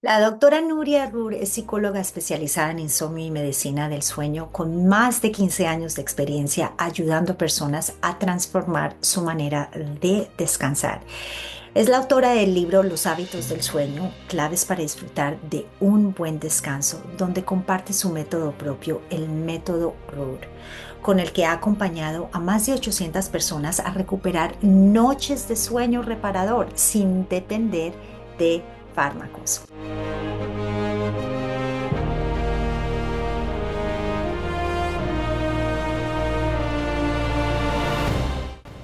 La doctora Nuria Rur es psicóloga especializada en insomnio y medicina del sueño con más de 15 años de experiencia ayudando a personas a transformar su manera de descansar. Es la autora del libro Los hábitos del sueño, claves para disfrutar de un buen descanso, donde comparte su método propio, el método Rur, con el que ha acompañado a más de 800 personas a recuperar noches de sueño reparador sin depender de fármacos.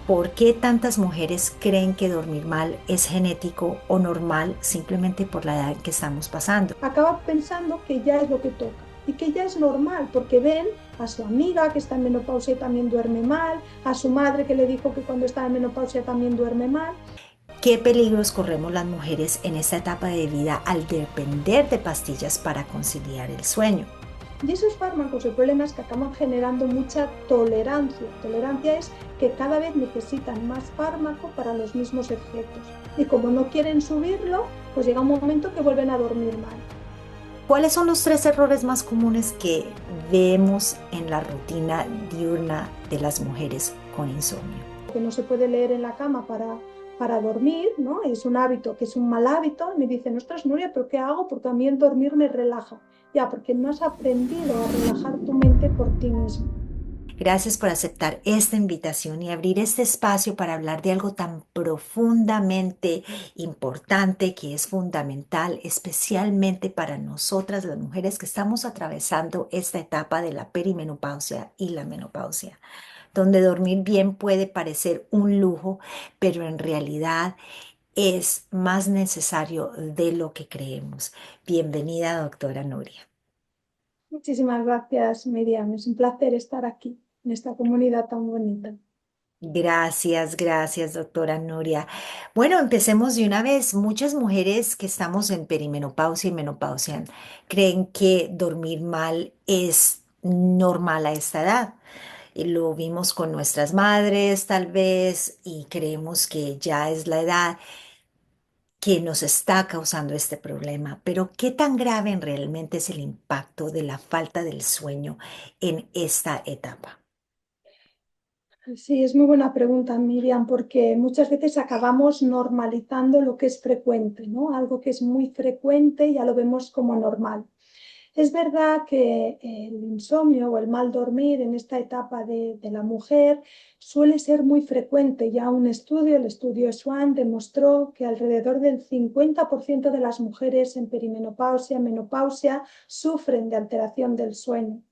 ¿Por qué tantas mujeres creen que dormir mal es genético o normal simplemente por la edad que estamos pasando? Acaba pensando que ya es lo que toca y que ya es normal porque ven a su amiga que está en menopausia y también duerme mal, a su madre que le dijo que cuando está en menopausia también duerme mal. ¿Qué peligros corremos las mujeres en esta etapa de vida al depender de pastillas para conciliar el sueño? Y esos fármacos, el problema es que acaban generando mucha tolerancia. Tolerancia es que cada vez necesitan más fármaco para los mismos efectos. Y como no quieren subirlo, pues llega un momento que vuelven a dormir mal. ¿Cuáles son los tres errores más comunes que vemos en la rutina diurna de las mujeres con insomnio? Que no se puede leer en la cama para dormir, ¿no? Es un hábito que es un mal hábito. Y me dicen, ostras, Nuria, ¿pero qué hago? Porque a mí el dormir me relaja. Ya, porque no has aprendido a relajar tu mente por ti mismo. Gracias por aceptar esta invitación y abrir este espacio para hablar de algo tan profundamente importante que es fundamental, especialmente para nosotras las mujeres que estamos atravesando esta etapa de la perimenopausia y la menopausia, donde dormir bien puede parecer un lujo, pero en realidad es más necesario de lo que creemos. Bienvenida, doctora Nuria. Muchísimas gracias, Miriam. Es un placer estar aquí, en esta comunidad tan bonita. Gracias, gracias, doctora Nuria. Bueno, empecemos de una vez. Muchas mujeres que estamos en perimenopausia y menopausia creen que dormir mal es normal a esta edad. Y lo vimos con nuestras madres, tal vez, y creemos que ya es la edad que nos está causando este problema. Pero ¿qué tan grave realmente es el impacto de la falta del sueño en esta etapa? Sí, es muy buena pregunta, Miriam, porque muchas veces acabamos normalizando lo que es frecuente, ¿no? Algo que es muy frecuente ya lo vemos como normal. Es verdad que el insomnio o el mal dormir en esta etapa de la mujer suele ser muy frecuente. Ya un estudio, el estudio Swan, demostró que alrededor del 50% de las mujeres en perimenopausia, menopausia, sufren de alteración del sueño.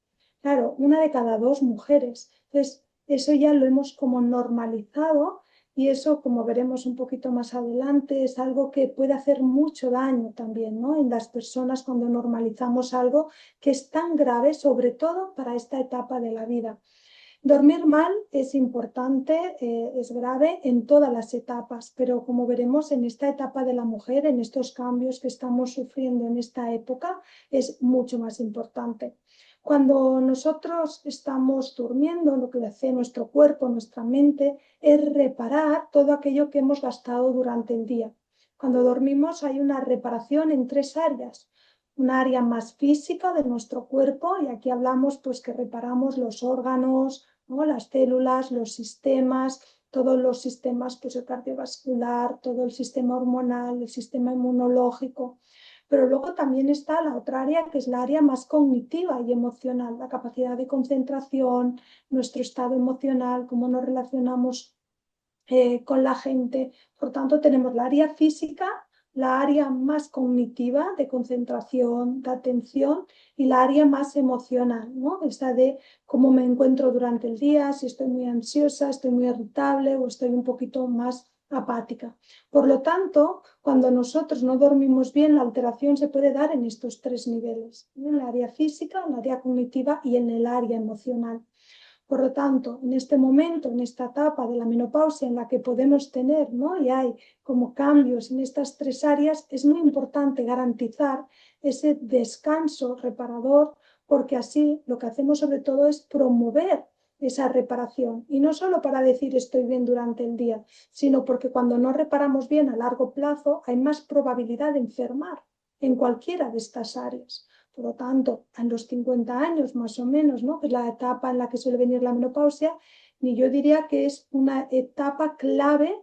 Claro, una de cada dos mujeres. Entonces, eso ya lo hemos como normalizado y eso, como veremos un poquito más adelante, es algo que puede hacer mucho daño también, ¿no? En las personas cuando normalizamos algo que es tan grave, sobre todo para esta etapa de la vida. Dormir mal es importante, es grave en todas las etapas, pero como veremos en esta etapa de la mujer, en estos cambios que estamos sufriendo en esta época, es mucho más importante. Cuando nosotros estamos durmiendo, lo que hace nuestro cuerpo, nuestra mente, es reparar todo aquello que hemos gastado durante el día. Cuando dormimos hay una reparación en tres áreas. Un área más física de nuestro cuerpo, y aquí hablamos pues que reparamos los órganos, ¿no? Las células, los sistemas, todos los sistemas, pues el cardiovascular, todo el sistema hormonal, el sistema inmunológico. Pero luego también está la otra área, que es la área más cognitiva y emocional, la capacidad de concentración, nuestro estado emocional, cómo nos relacionamos con la gente. Por tanto, tenemos la área física, la área más cognitiva de concentración, de atención y la área más emocional, ¿no? Esta de cómo me encuentro durante el día, si estoy muy ansiosa, estoy muy irritable o estoy un poquito más apática. Por lo tanto, cuando nosotros no dormimos bien, la alteración se puede dar en estos tres niveles, en el área física, en el área cognitiva y en el área emocional. Por lo tanto, en este momento, en esta etapa de la menopausia en la que podemos tener, ¿no? Y hay como cambios en estas tres áreas, es muy importante garantizar ese descanso reparador, porque así lo que hacemos sobre todo es promover esa reparación. Y no solo para decir estoy bien durante el día, sino porque cuando no reparamos bien a largo plazo hay más probabilidad de enfermar. en cualquiera de estas áreas. Por lo tanto, en los 50 años más o menos, ¿no? Que es la etapa en la que suele venir la menopausia, y yo diría que es una etapa clave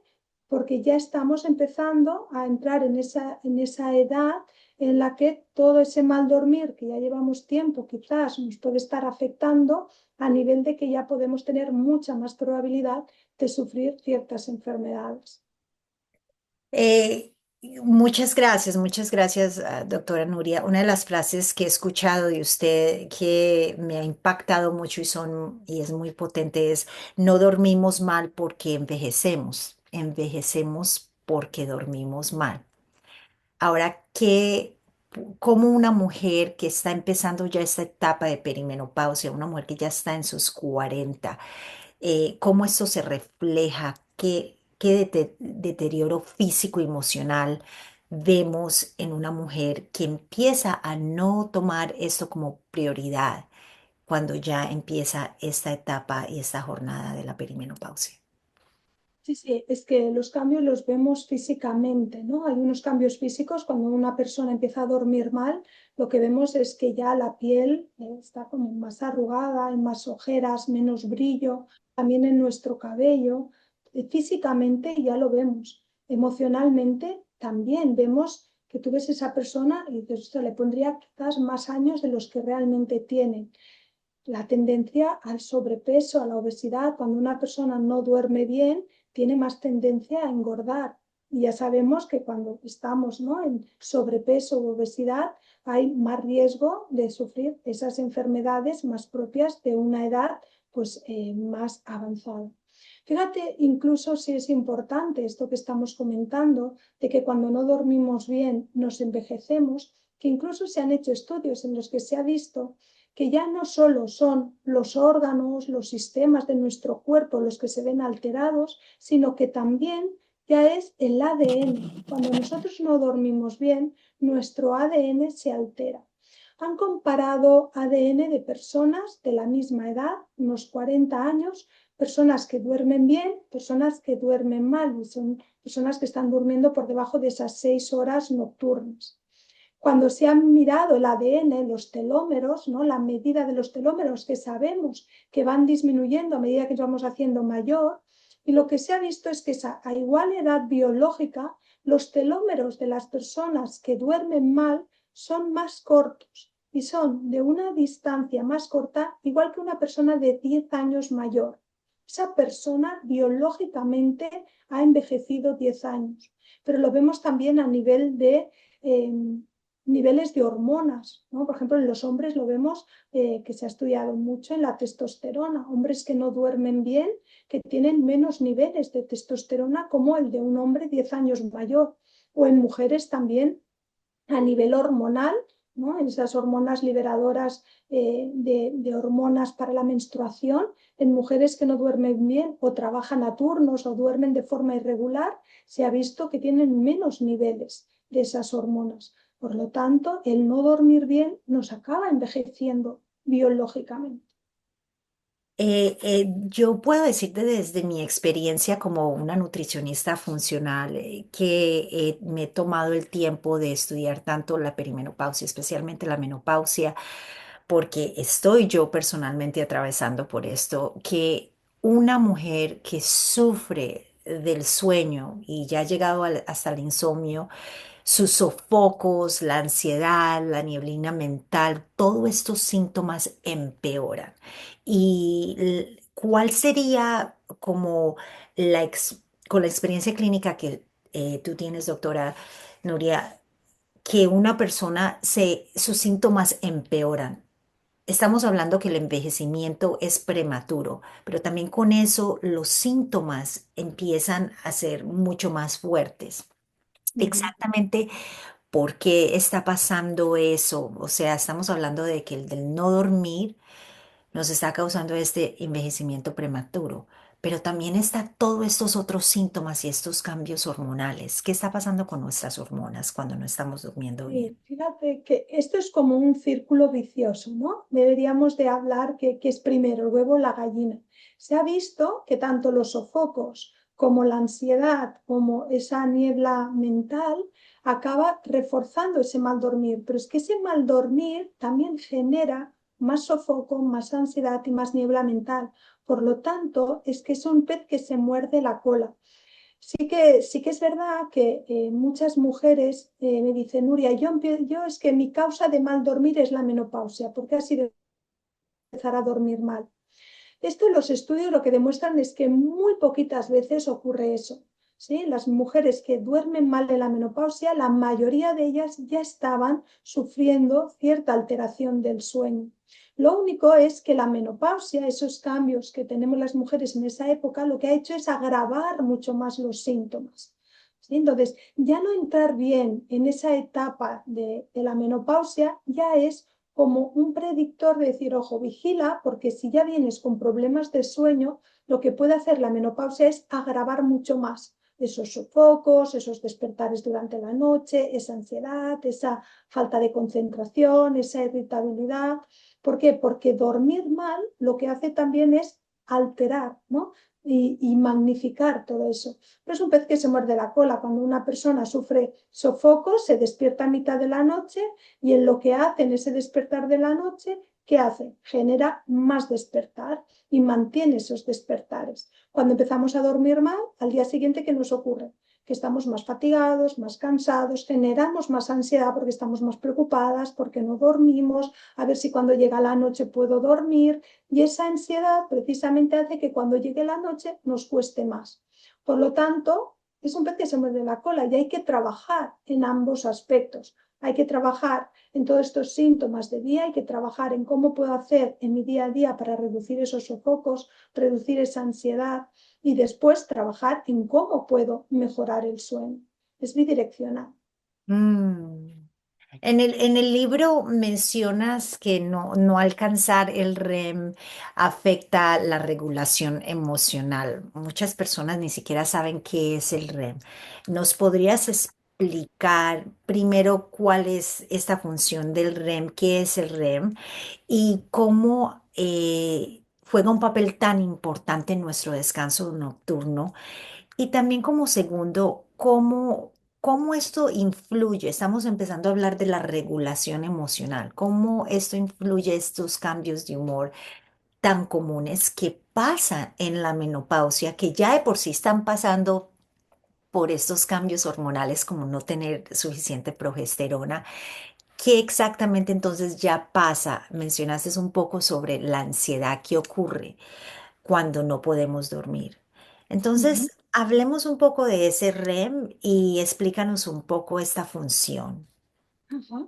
porque ya estamos empezando a entrar en esa edad en la que todo ese mal dormir que ya llevamos tiempo quizás nos puede estar afectando a nivel de que ya podemos tener mucha más probabilidad de sufrir ciertas enfermedades. Eh, muchas gracias, doctora Nuria. Una de las frases que he escuchado de usted que me ha impactado mucho y es muy potente es: no dormimos mal porque envejecemos, envejecemos porque dormimos mal. Ahora, cómo una mujer que está empezando ya esta etapa de perimenopausia, una mujer que ya está en sus 40, cómo esto se refleja, qué deterioro físico y emocional vemos en una mujer que empieza a no tomar esto como prioridad cuando ya empieza esta etapa y esta jornada de la perimenopausia. Sí, sí, es que los cambios los vemos físicamente, ¿no? Hay unos cambios físicos cuando una persona empieza a dormir mal, lo que vemos es que ya la piel está como más arrugada, hay más ojeras, menos brillo, también en nuestro cabello. Físicamente ya lo vemos. Emocionalmente también vemos que tú ves esa persona y dices: "Ostras, le pondría quizás más años de los que realmente tiene". La tendencia al sobrepeso, a la obesidad, cuando una persona no duerme bien, tiene más tendencia a engordar. Y ya sabemos que cuando estamos, ¿no?, en sobrepeso u obesidad, hay más riesgo de sufrir esas enfermedades más propias de una edad pues, más avanzada. Fíjate, incluso si es importante esto que estamos comentando, de que cuando no dormimos bien nos envejecemos, que incluso se han hecho estudios en los que se ha visto que ya no solo son los órganos, los sistemas de nuestro cuerpo los que se ven alterados, sino que también ya es el ADN. Cuando nosotros no dormimos bien, nuestro ADN se altera. Han comparado ADN de personas de la misma edad, unos 40 años, personas que duermen bien, personas que duermen mal, y son personas que están durmiendo por debajo de esas 6 horas nocturnas. Cuando se han mirado el ADN, los telómeros, ¿no?, la medida de los telómeros que sabemos que van disminuyendo a medida que nos vamos haciendo mayor, y lo que se ha visto es que a igual edad biológica, los telómeros de las personas que duermen mal son más cortos y son de una distancia más corta, igual que una persona de 10 años mayor. Esa persona biológicamente ha envejecido 10 años, pero lo vemos también a nivel de niveles de hormonas, ¿no? Por ejemplo, en los hombres lo vemos que se ha estudiado mucho en la testosterona. Hombres que no duermen bien, que tienen menos niveles de testosterona como el de un hombre 10 años mayor. O en mujeres también a nivel hormonal, ¿no?, en esas hormonas liberadoras de hormonas para la menstruación, en mujeres que no duermen bien o trabajan a turnos o duermen de forma irregular, se ha visto que tienen menos niveles de esas hormonas. Por lo tanto, el no dormir bien nos acaba envejeciendo biológicamente. Yo puedo decirte desde mi experiencia como una nutricionista funcional, que me he tomado el tiempo de estudiar tanto la perimenopausia, especialmente la menopausia, porque estoy yo personalmente atravesando por esto, que una mujer que sufre del sueño y ya ha llegado hasta el insomnio, sus sofocos, la ansiedad, la nieblina mental, todos estos síntomas empeoran. ¿Y cuál sería como con la experiencia clínica que tú tienes, doctora Nuria, que una persona sus síntomas empeoran? Estamos hablando que el envejecimiento es prematuro, pero también con eso los síntomas empiezan a ser mucho más fuertes. Uh -huh. Exactamente, ¿por qué está pasando eso? O sea, estamos hablando de que el del no dormir nos está causando este envejecimiento prematuro, pero también está todos estos otros síntomas y estos cambios hormonales. ¿Qué está pasando con nuestras hormonas cuando no estamos durmiendo bien? Sí, fíjate que esto es como un círculo vicioso, ¿no? Deberíamos de hablar que es primero el huevo o la gallina. Se ha visto que tanto los sofocos como la ansiedad, como esa niebla mental, acaba reforzando ese mal dormir. Pero es que ese mal dormir también genera más sofoco, más ansiedad y más niebla mental. Por lo tanto, es que es un pez que se muerde la cola. Sí que es verdad que muchas mujeres me dicen, Nuria, yo es que mi causa de mal dormir es la menopausia, porque ha sido empezar a dormir mal. Esto los estudios lo que demuestran es que muy poquitas veces ocurre eso. ¿Sí? Las mujeres que duermen mal en la menopausia, la mayoría de ellas ya estaban sufriendo cierta alteración del sueño. Lo único es que la menopausia, esos cambios que tenemos las mujeres en esa época, lo que ha hecho es agravar mucho más los síntomas. ¿Sí? Entonces, ya no entrar bien en esa etapa de la menopausia ya es como un predictor de decir, ojo, vigila, porque si ya vienes con problemas de sueño, lo que puede hacer la menopausia es agravar mucho más esos sofocos, esos despertares durante la noche, esa ansiedad, esa falta de concentración, esa irritabilidad. ¿Por qué? Porque dormir mal lo que hace también es alterar, ¿no? Y magnificar todo eso. Pero es un pez que se muerde la cola. Cuando una persona sufre sofocos, se despierta a mitad de la noche y en lo que hace en ese despertar de la noche, ¿qué hace? Genera más despertar y mantiene esos despertares. Cuando empezamos a dormir mal, al día siguiente, ¿qué nos ocurre? Que estamos más fatigados, más cansados, generamos más ansiedad porque estamos más preocupadas, porque no dormimos, a ver si cuando llega la noche puedo dormir, y esa ansiedad precisamente hace que cuando llegue la noche nos cueste más. Por lo tanto, es un pez que se muerde la cola y hay que trabajar en ambos aspectos. Hay que trabajar en todos estos síntomas de día, hay que trabajar en cómo puedo hacer en mi día a día para reducir esos sofocos, reducir esa ansiedad y después trabajar en cómo puedo mejorar el sueño. Es bidireccional. Mm. En el libro mencionas que no alcanzar el REM afecta la regulación emocional. Muchas personas ni siquiera saben qué es el REM. ¿Nos podrías explicar primero cuál es esta función del REM, qué es el REM y cómo juega un papel tan importante en nuestro descanso nocturno? Y también como segundo, ¿cómo esto influye? Estamos empezando a hablar de la regulación emocional. ¿Cómo esto influye estos cambios de humor tan comunes que pasan en la menopausia, que ya de por sí están pasando por estos cambios hormonales como no tener suficiente progesterona? ¿Qué exactamente entonces ya pasa? Mencionaste un poco sobre la ansiedad que ocurre cuando no podemos dormir. Ujú. Entonces, hablemos un poco de ese REM y explícanos un poco esta función. Ajá.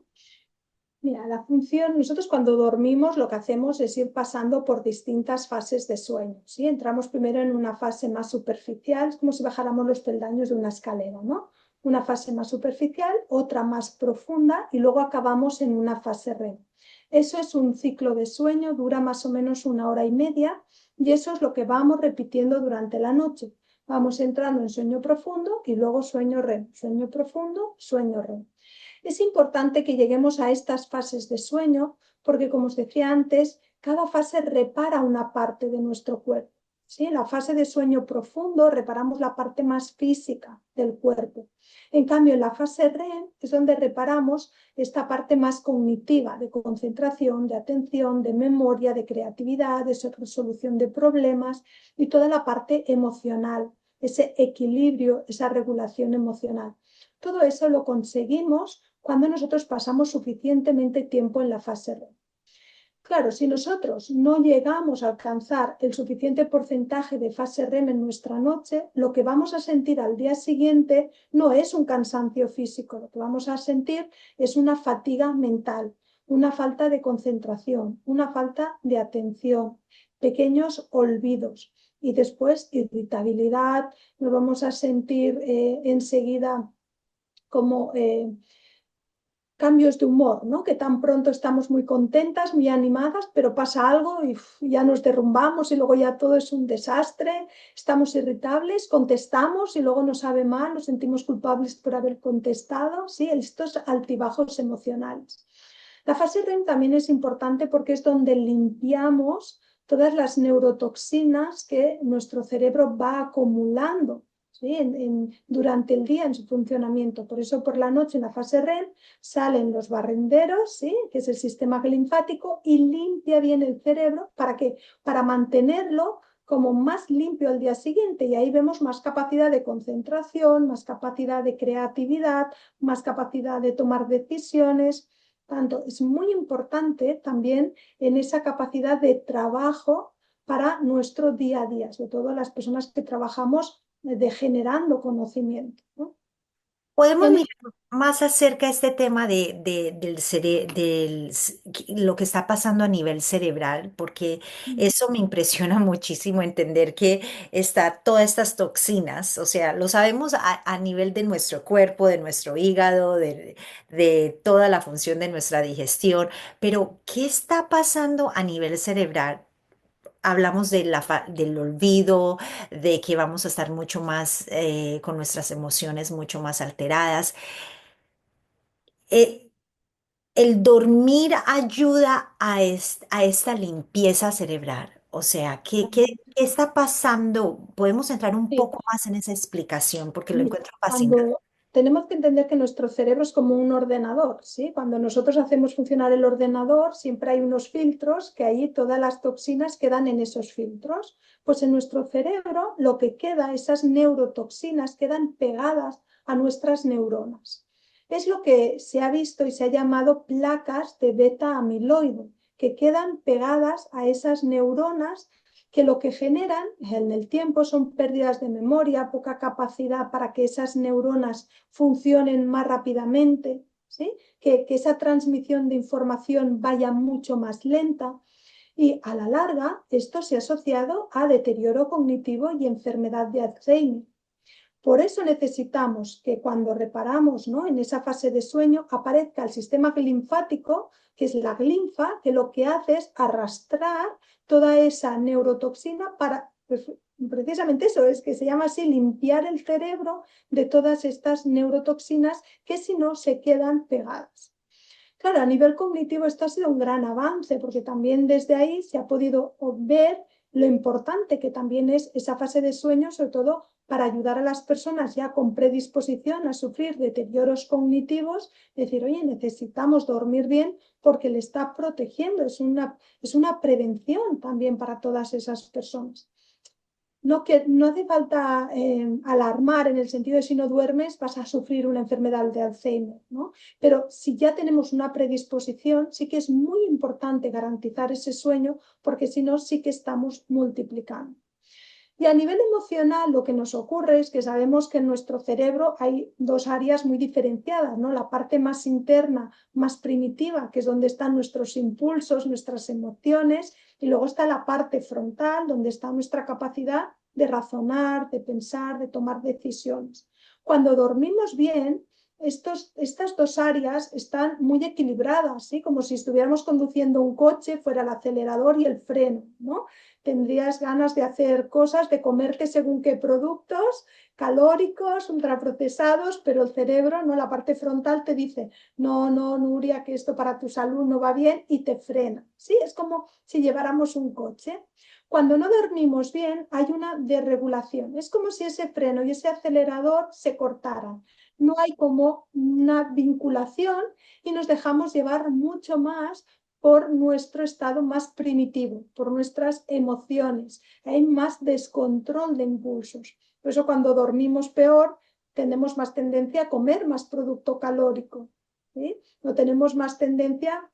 Mira, la función, nosotros cuando dormimos lo que hacemos es ir pasando por distintas fases de sueño, ¿sí? Entramos primero en una fase más superficial, es como si bajáramos los peldaños de una escalera, ¿no? Una fase más superficial, otra más profunda y luego acabamos en una fase REM. Eso es un ciclo de sueño, dura más o menos 1 hora y media y eso es lo que vamos repitiendo durante la noche. Vamos entrando en sueño profundo y luego sueño REM, sueño profundo, sueño REM. Es importante que lleguemos a estas fases de sueño porque, como os decía antes, cada fase repara una parte de nuestro cuerpo. ¿Sí? En la fase de sueño profundo reparamos la parte más física del cuerpo. En cambio, en la fase REM es donde reparamos esta parte más cognitiva, de concentración, de atención, de memoria, de creatividad, de resolución de problemas y toda la parte emocional, ese equilibrio, esa regulación emocional. Todo eso lo conseguimos cuando nosotros pasamos suficientemente tiempo en la fase REM. Claro, si nosotros no llegamos a alcanzar el suficiente porcentaje de fase REM en nuestra noche, lo que vamos a sentir al día siguiente no es un cansancio físico, lo que vamos a sentir es una fatiga mental, una falta de concentración, una falta de atención, pequeños olvidos y después irritabilidad, nos vamos a sentir enseguida como cambios de humor, ¿no? Que tan pronto estamos muy contentas, muy animadas, pero pasa algo y ya nos derrumbamos y luego ya todo es un desastre, estamos irritables, contestamos y luego nos sabe mal, nos sentimos culpables por haber contestado, ¿sí? Estos altibajos emocionales. La fase REM también es importante porque es donde limpiamos todas las neurotoxinas que nuestro cerebro va acumulando ¿sí? Durante el día en su funcionamiento. Por eso por la noche en la fase REM salen los barrenderos, ¿sí? Que es el sistema linfático, y limpia bien el cerebro para mantenerlo como más limpio al día siguiente. Y ahí vemos más capacidad de concentración, más capacidad de creatividad, más capacidad de tomar decisiones. Tanto es muy importante también en esa capacidad de trabajo para nuestro día a día, sobre todo las personas que trabajamos de generando conocimiento, ¿no? Podemos En- mirar más acerca de este tema lo que está pasando a nivel cerebral, porque eso me impresiona muchísimo entender que está todas estas toxinas, o sea, lo sabemos a nivel de nuestro cuerpo, de nuestro hígado, de toda la función de nuestra digestión, pero ¿qué está pasando a nivel cerebral? Hablamos de del olvido, de que vamos a estar mucho más con nuestras emociones mucho más alteradas. Eh, el dormir ayuda a esta limpieza cerebral. O sea, ¿qué está pasando? Podemos entrar un sí, poco más en esa explicación porque lo mira, encuentro fascinante. cuando tenemos que entender que nuestro cerebro es como un ordenador, ¿sí? Cuando nosotros hacemos funcionar el ordenador, siempre hay unos filtros que ahí todas las toxinas quedan en esos filtros. Pues en nuestro cerebro lo que queda, esas neurotoxinas quedan pegadas a nuestras neuronas. Es lo que se ha visto y se ha llamado placas de beta amiloide, que quedan pegadas a esas neuronas, que lo que generan en el tiempo son pérdidas de memoria, poca capacidad para que esas neuronas funcionen más rápidamente, ¿sí? Que esa transmisión de información vaya mucho más lenta, y a la larga esto se ha asociado a deterioro cognitivo y enfermedad de Alzheimer. Por eso necesitamos que cuando reparamos, ¿no?, en esa fase de sueño aparezca el sistema linfático, que es la linfa, que lo que hace es arrastrar toda esa neurotoxina para, pues, precisamente eso, es que se llama así, limpiar el cerebro de todas estas neurotoxinas que si no se quedan pegadas. Claro, a nivel cognitivo esto ha sido un gran avance, porque también desde ahí se ha podido ver lo importante que también es esa fase de sueño, sobre todo para ayudar a las personas ya con predisposición a sufrir deterioros cognitivos, decir, oye, necesitamos dormir bien porque le está protegiendo, es una prevención también para todas esas personas. No, no hace falta alarmar en el sentido de si no duermes vas a sufrir una enfermedad de Alzheimer, ¿no? Pero si ya tenemos una predisposición, sí que es muy importante garantizar ese sueño, porque si no, sí que estamos multiplicando. Y a nivel emocional, lo que nos ocurre es que sabemos que en nuestro cerebro hay dos áreas muy diferenciadas, ¿no? La parte más interna, más primitiva, que es donde están nuestros impulsos, nuestras emociones, y luego está la parte frontal, donde está nuestra capacidad de razonar, de pensar, de tomar decisiones. Cuando dormimos bien, estas dos áreas están muy equilibradas, ¿sí? Como si estuviéramos conduciendo un coche, fuera el acelerador y el freno, ¿no? Tendrías ganas de hacer cosas, de comerte según qué productos calóricos, ultraprocesados, pero el cerebro, no, la parte frontal te dice, no, no, Nuria, que esto para tu salud no va bien, y te frena. ¿Sí? Es como si lleváramos un coche. Cuando no dormimos bien, hay una desregulación. Es como si ese freno y ese acelerador se cortaran. No hay como una vinculación y nos dejamos llevar mucho más por nuestro estado más primitivo, por nuestras emociones. Hay más descontrol de impulsos. Por eso cuando dormimos peor, tenemos más tendencia a comer más producto calórico. ¿Sí? No tenemos más tendencia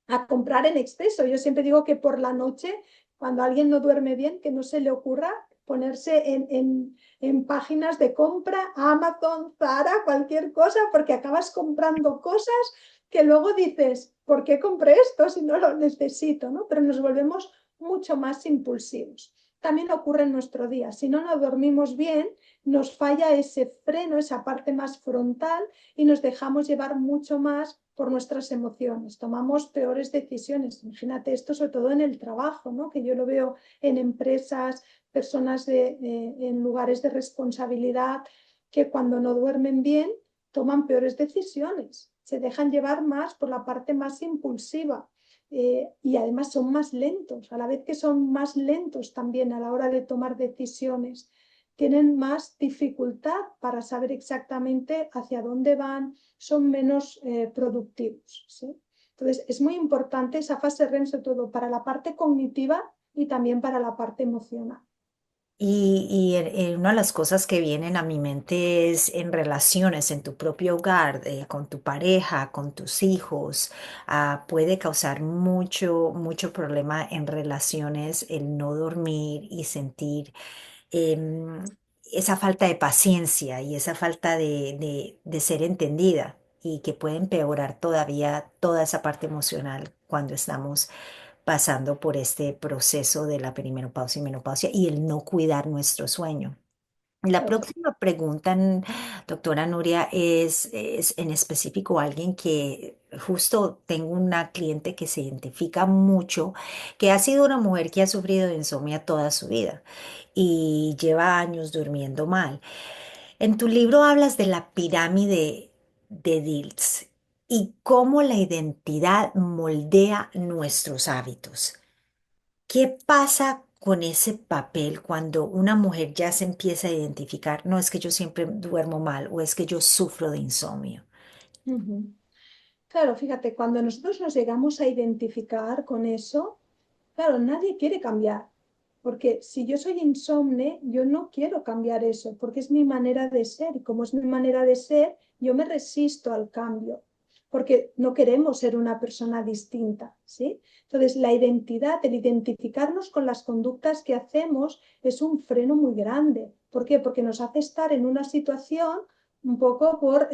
a comprar en exceso. Yo siempre digo que por la noche, cuando alguien no duerme bien, que no se le ocurra ponerse en páginas de compra, Amazon, Zara, cualquier cosa, porque acabas comprando cosas que luego dices, ¿por qué compré esto si no lo necesito? ¿No? Pero nos volvemos mucho más impulsivos. También ocurre en nuestro día. Si no nos dormimos bien, nos falla ese freno, esa parte más frontal, y nos dejamos llevar mucho más por nuestras emociones, tomamos peores decisiones. Imagínate esto sobre todo en el trabajo, ¿no? Que yo lo veo en empresas, personas en lugares de responsabilidad, que cuando no duermen bien toman peores decisiones, se dejan llevar más por la parte más impulsiva. Y además son más lentos, a la vez que son más lentos también a la hora de tomar decisiones, tienen más dificultad para saber exactamente hacia dónde van, son menos productivos, ¿sí? Entonces, es muy importante esa fase REM, sobre todo para la parte cognitiva y también para la parte emocional. Una de las cosas que vienen a mi mente es en relaciones, en tu propio hogar, con tu pareja, con tus hijos. Puede causar mucho problema en relaciones el no dormir y sentir em, esa falta de paciencia y esa falta de ser entendida y que puede empeorar todavía toda esa parte emocional cuando estamos pasando por este proceso de la perimenopausia y menopausia y el no cuidar nuestro sueño. La Total. próxima pregunta, doctora Nuria, es en específico alguien que justo tengo una cliente que se identifica mucho, que ha sido una mujer que ha sufrido de insomnio toda su vida y lleva años durmiendo mal. En tu libro hablas de la pirámide de Dilts y cómo la identidad moldea nuestros hábitos. ¿Qué pasa con ese papel cuando una mujer ya se empieza a identificar, no es que yo siempre duermo mal o es que yo sufro de insomnio? Ujú. Claro, fíjate, cuando nosotros nos llegamos a identificar con eso, claro, nadie quiere cambiar, porque si yo soy insomne, yo no quiero cambiar eso, porque es mi manera de ser, y como es mi manera de ser, yo me resisto al cambio, porque no queremos ser una persona distinta, ¿sí? Entonces, la identidad, el identificarnos con las conductas que hacemos es un freno muy grande. ¿Por qué? Porque nos hace estar en una situación un poco por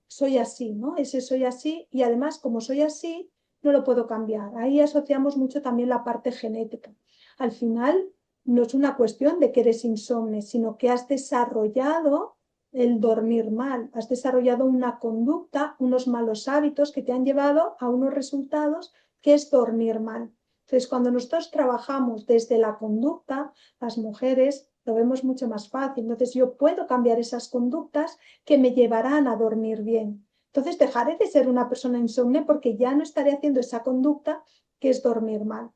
soy así, ¿no? Ese soy así, y además, como soy así, no lo puedo cambiar. Ahí asociamos mucho también la parte genética. Al final, no es una cuestión de que eres insomne, sino que has desarrollado el dormir mal, has desarrollado una conducta, unos malos hábitos que te han llevado a unos resultados que es dormir mal. Entonces, cuando nosotros trabajamos desde la conducta, las mujeres lo vemos mucho más fácil. Entonces, yo puedo cambiar esas conductas que me llevarán a dormir bien. Entonces, dejaré de ser una persona insomne porque ya no estaré haciendo esa conducta que es dormir mal.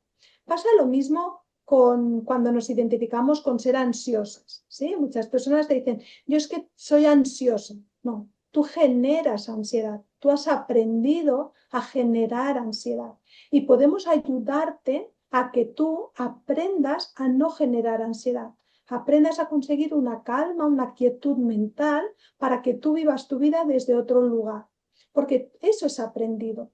Pasa lo mismo con cuando nos identificamos con ser ansiosas, ¿sí? Muchas personas te dicen, yo es que soy ansiosa. No, tú generas ansiedad, tú has aprendido a generar ansiedad y podemos ayudarte a que tú aprendas a no generar ansiedad, aprendas a conseguir una calma, una quietud mental para que tú vivas tu vida desde otro lugar, porque eso es aprendido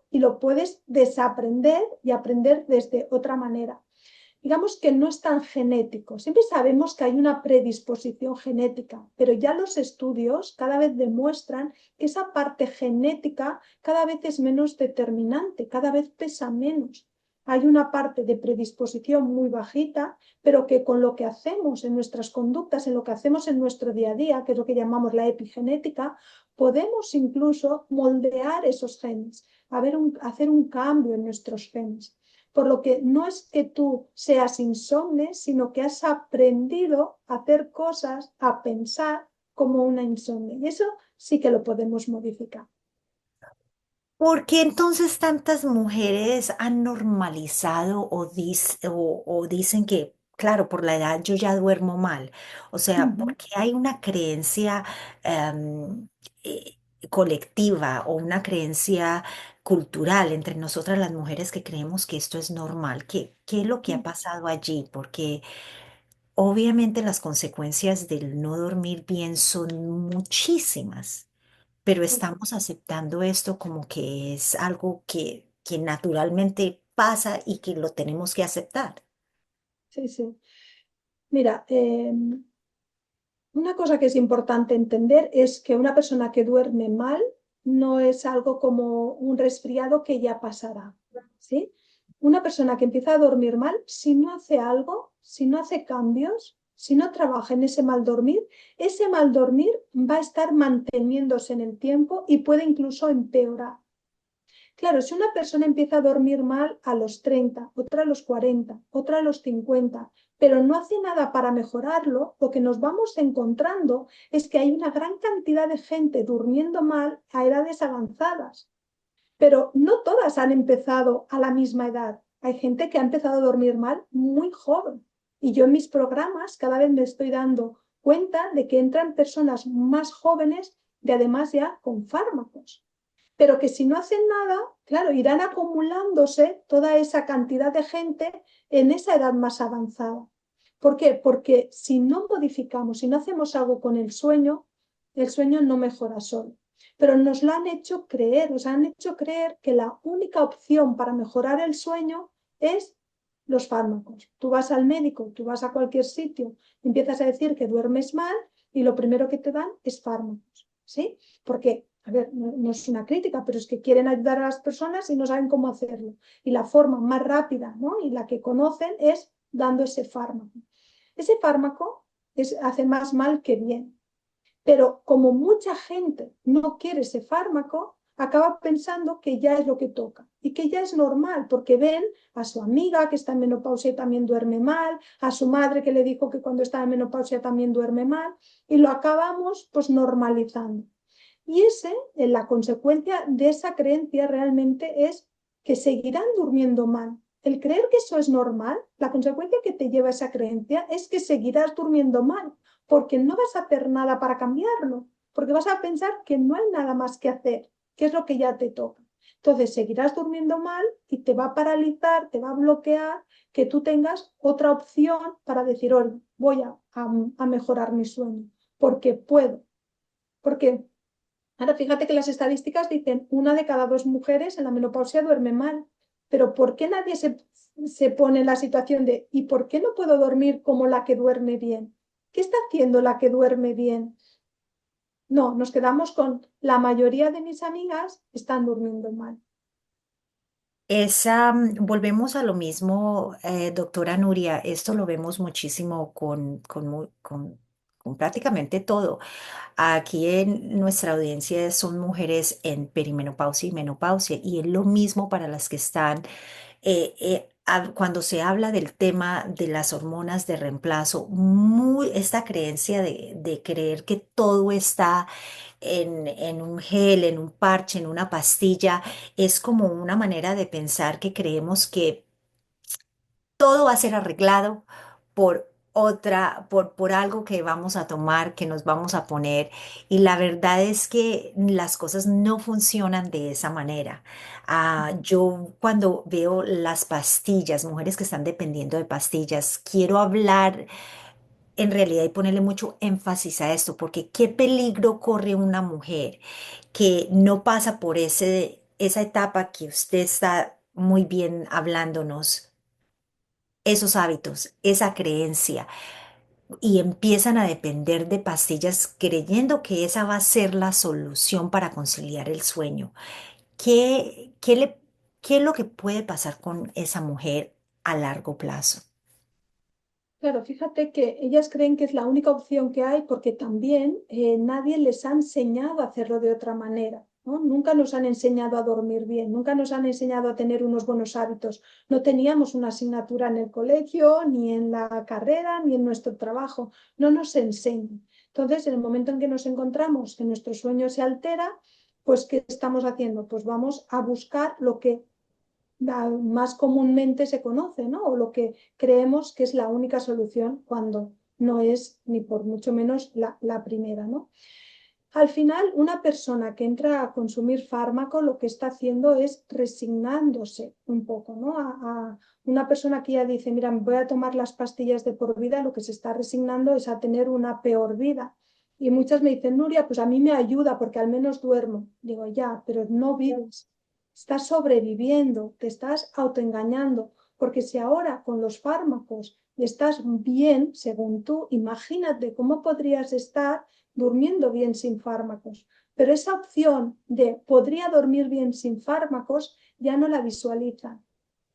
y lo puedes desaprender y aprender desde otra manera. Digamos que no es tan genético. Siempre sabemos que hay una predisposición genética, pero ya los estudios cada vez demuestran que esa parte genética cada vez es menos determinante, cada vez pesa menos. Hay una parte de predisposición muy bajita, pero que con lo que hacemos en nuestras conductas, en lo que hacemos en nuestro día a día, que es lo que llamamos la epigenética, podemos incluso moldear esos genes, hacer un cambio en nuestros genes. Por lo que no es que tú seas insomne, sino que has aprendido a hacer cosas, a pensar como una insomne. Y eso sí que lo podemos modificar. ¿Por qué entonces tantas mujeres han normalizado o dicen que, claro, por la edad yo ya duermo mal? O sea, Ujú. porque hay una creencia em, eh, colectiva o una creencia cultural entre nosotras las mujeres que creemos que esto es normal. ¿Qué es lo que ha pasado allí? Porque obviamente las consecuencias del no dormir bien son muchísimas, pero estamos aceptando esto como que es algo que naturalmente pasa y que lo tenemos que aceptar. Sí, sí. Mira, una cosa que es importante entender es que una persona que duerme mal no es algo como un resfriado que ya pasará, ¿sí? Una persona que empieza a dormir mal, si no hace algo, si no hace cambios, si no trabaja en ese mal dormir va a estar manteniéndose en el tiempo y puede incluso empeorar. Claro, si una persona empieza a dormir mal a los 30, otra a los 40, otra a los 50, pero no hace nada para mejorarlo, lo que nos vamos encontrando es que hay una gran cantidad de gente durmiendo mal a edades avanzadas, pero no todas han empezado a la misma edad. Hay gente que ha empezado a dormir mal muy joven. Y yo en mis programas cada vez me estoy dando cuenta de que entran personas más jóvenes de además ya con fármacos. Pero que si no hacen nada, claro, irán acumulándose toda esa cantidad de gente en esa edad más avanzada. ¿Por qué? Porque si no modificamos, si no hacemos algo con el sueño no mejora solo. Pero nos lo han hecho creer, nos han hecho creer que la única opción para mejorar el sueño es los fármacos. Tú vas al médico, tú vas a cualquier sitio, empiezas a decir que duermes mal y lo primero que te dan es fármacos, ¿sí? Porque, a ver, no es una crítica, pero es que quieren ayudar a las personas y no saben cómo hacerlo. Y la forma más rápida, ¿no? Y la que conocen es dando ese fármaco. Ese fármaco hace más mal que bien. Pero como mucha gente no quiere ese fármaco, acaba pensando que ya es lo que toca y que ya es normal, porque ven a su amiga que está en menopausia y también duerme mal, a su madre que le dijo que cuando está en menopausia también duerme mal, y lo acabamos pues normalizando. Y la consecuencia de esa creencia realmente es que seguirán durmiendo mal. El creer que eso es normal, la consecuencia que te lleva a esa creencia es que seguirás durmiendo mal, porque no vas a hacer nada para cambiarlo, porque vas a pensar que no hay nada más que hacer, que es lo que ya te toca. Entonces seguirás durmiendo mal y te va a paralizar, te va a bloquear que tú tengas otra opción para decir, oye, voy a mejorar mi sueño, porque puedo, porque ahora fíjate que las estadísticas dicen una de cada dos mujeres en la menopausia duerme mal, pero ¿por qué nadie se pone en la situación de ¿y por qué no puedo dormir como la que duerme bien? ¿Qué está haciendo la que duerme bien? No, nos quedamos con la mayoría de mis amigas están durmiendo mal. Volvemos a lo mismo, doctora Nuria, esto lo vemos muchísimo con prácticamente todo. Aquí en nuestra audiencia son mujeres en perimenopausia y menopausia y es lo mismo para las que están, cuando se habla del tema de las hormonas de reemplazo, esta creencia de creer que todo está en un gel, en un parche, en una pastilla, es como una manera de pensar que creemos que todo va a ser arreglado por algo que vamos a tomar, que nos vamos a poner. Y la verdad es que las cosas no funcionan de esa manera. Yo cuando veo las pastillas, mujeres que están dependiendo de pastillas, quiero hablar en realidad y ponerle mucho énfasis a esto, porque qué peligro corre una mujer que no pasa por esa etapa que usted está muy bien hablándonos, esos hábitos, esa creencia, y empiezan a depender de pastillas creyendo que esa va a ser la solución para conciliar el sueño. ¿Qué, qué le, qué es lo que puede pasar con esa mujer a largo plazo? Claro, fíjate que ellas creen que es la única opción que hay porque también nadie les ha enseñado a hacerlo de otra manera, ¿no? Nunca nos han enseñado a dormir bien, nunca nos han enseñado a tener unos buenos hábitos. No teníamos una asignatura en el colegio, ni en la carrera, ni en nuestro trabajo. No nos enseñan. Entonces, en el momento en que nos encontramos que nuestro sueño se altera, pues ¿qué estamos haciendo? Pues vamos a buscar lo que más comúnmente se conoce, ¿no? O lo que creemos que es la única solución cuando no es ni por mucho menos la primera, ¿no? Al final, una persona que entra a consumir fármaco lo que está haciendo es resignándose un poco, ¿no? A una persona que ya dice, mira, voy a tomar las pastillas de por vida, lo que se está resignando es a tener una peor vida. Y muchas me dicen, Nuria, pues a mí me ayuda porque al menos duermo. Digo, ya, pero no vives. Estás sobreviviendo, te estás autoengañando, porque si ahora con los fármacos estás bien, según tú, imagínate cómo podrías estar durmiendo bien sin fármacos. Pero esa opción de podría dormir bien sin fármacos ya no la visualizan.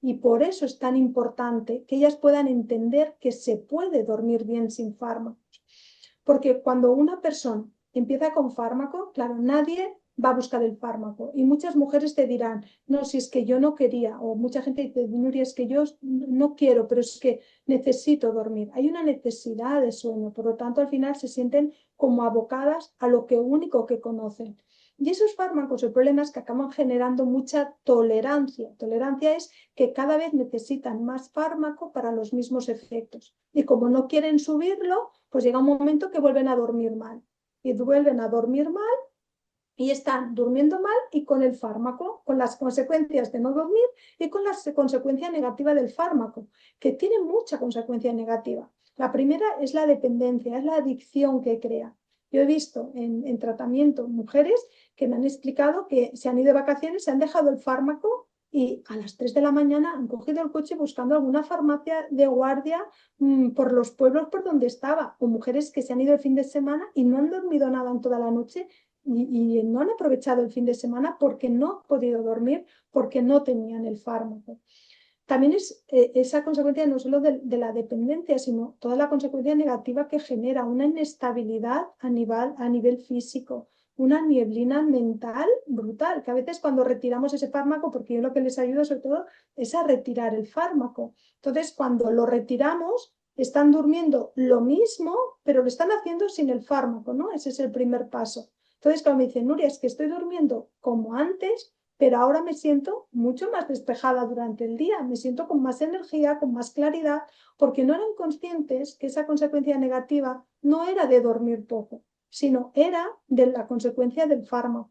Y por eso es tan importante que ellas puedan entender que se puede dormir bien sin fármacos. Porque cuando una persona empieza con fármaco, claro, nadie va a buscar el fármaco. Y muchas mujeres te dirán, no, si es que yo no quería, o mucha gente dice, Nuria, es que yo no quiero, pero es que necesito dormir. Hay una necesidad de sueño, por lo tanto, al final se sienten como abocadas a lo que único que conocen. Y esos fármacos, el problema es que acaban generando mucha tolerancia. Tolerancia es que cada vez necesitan más fármaco para los mismos efectos. Y como no quieren subirlo, pues llega un momento que vuelven a dormir mal. Y vuelven a dormir mal y están durmiendo mal y con el fármaco, con las consecuencias de no dormir y con la consecuencia negativa del fármaco, que tiene mucha consecuencia negativa. La primera es la dependencia, es la adicción que crea. Yo he visto en tratamiento mujeres que me han explicado que se han ido de vacaciones, se han dejado el fármaco y a las 3 de la mañana han cogido el coche buscando alguna farmacia de guardia por los pueblos por donde estaba. O mujeres que se han ido el fin de semana y no han dormido nada en toda la noche y no han aprovechado el fin de semana porque no han podido dormir, porque no tenían el fármaco. También es esa consecuencia no solo de la dependencia, sino toda la consecuencia negativa que genera una inestabilidad a nivel físico, una nieblina mental brutal, que a veces cuando retiramos ese fármaco, porque yo lo que les ayudo sobre todo es a retirar el fármaco. Entonces, cuando lo retiramos, están durmiendo lo mismo, pero lo están haciendo sin el fármaco, ¿no? Ese es el primer paso. Entonces, cuando me dicen, Nuria, es que estoy durmiendo como antes, pero ahora me siento mucho más despejada durante el día, me siento con más energía, con más claridad, porque no eran conscientes que esa consecuencia negativa no era de dormir poco, sino era de la consecuencia del fármaco.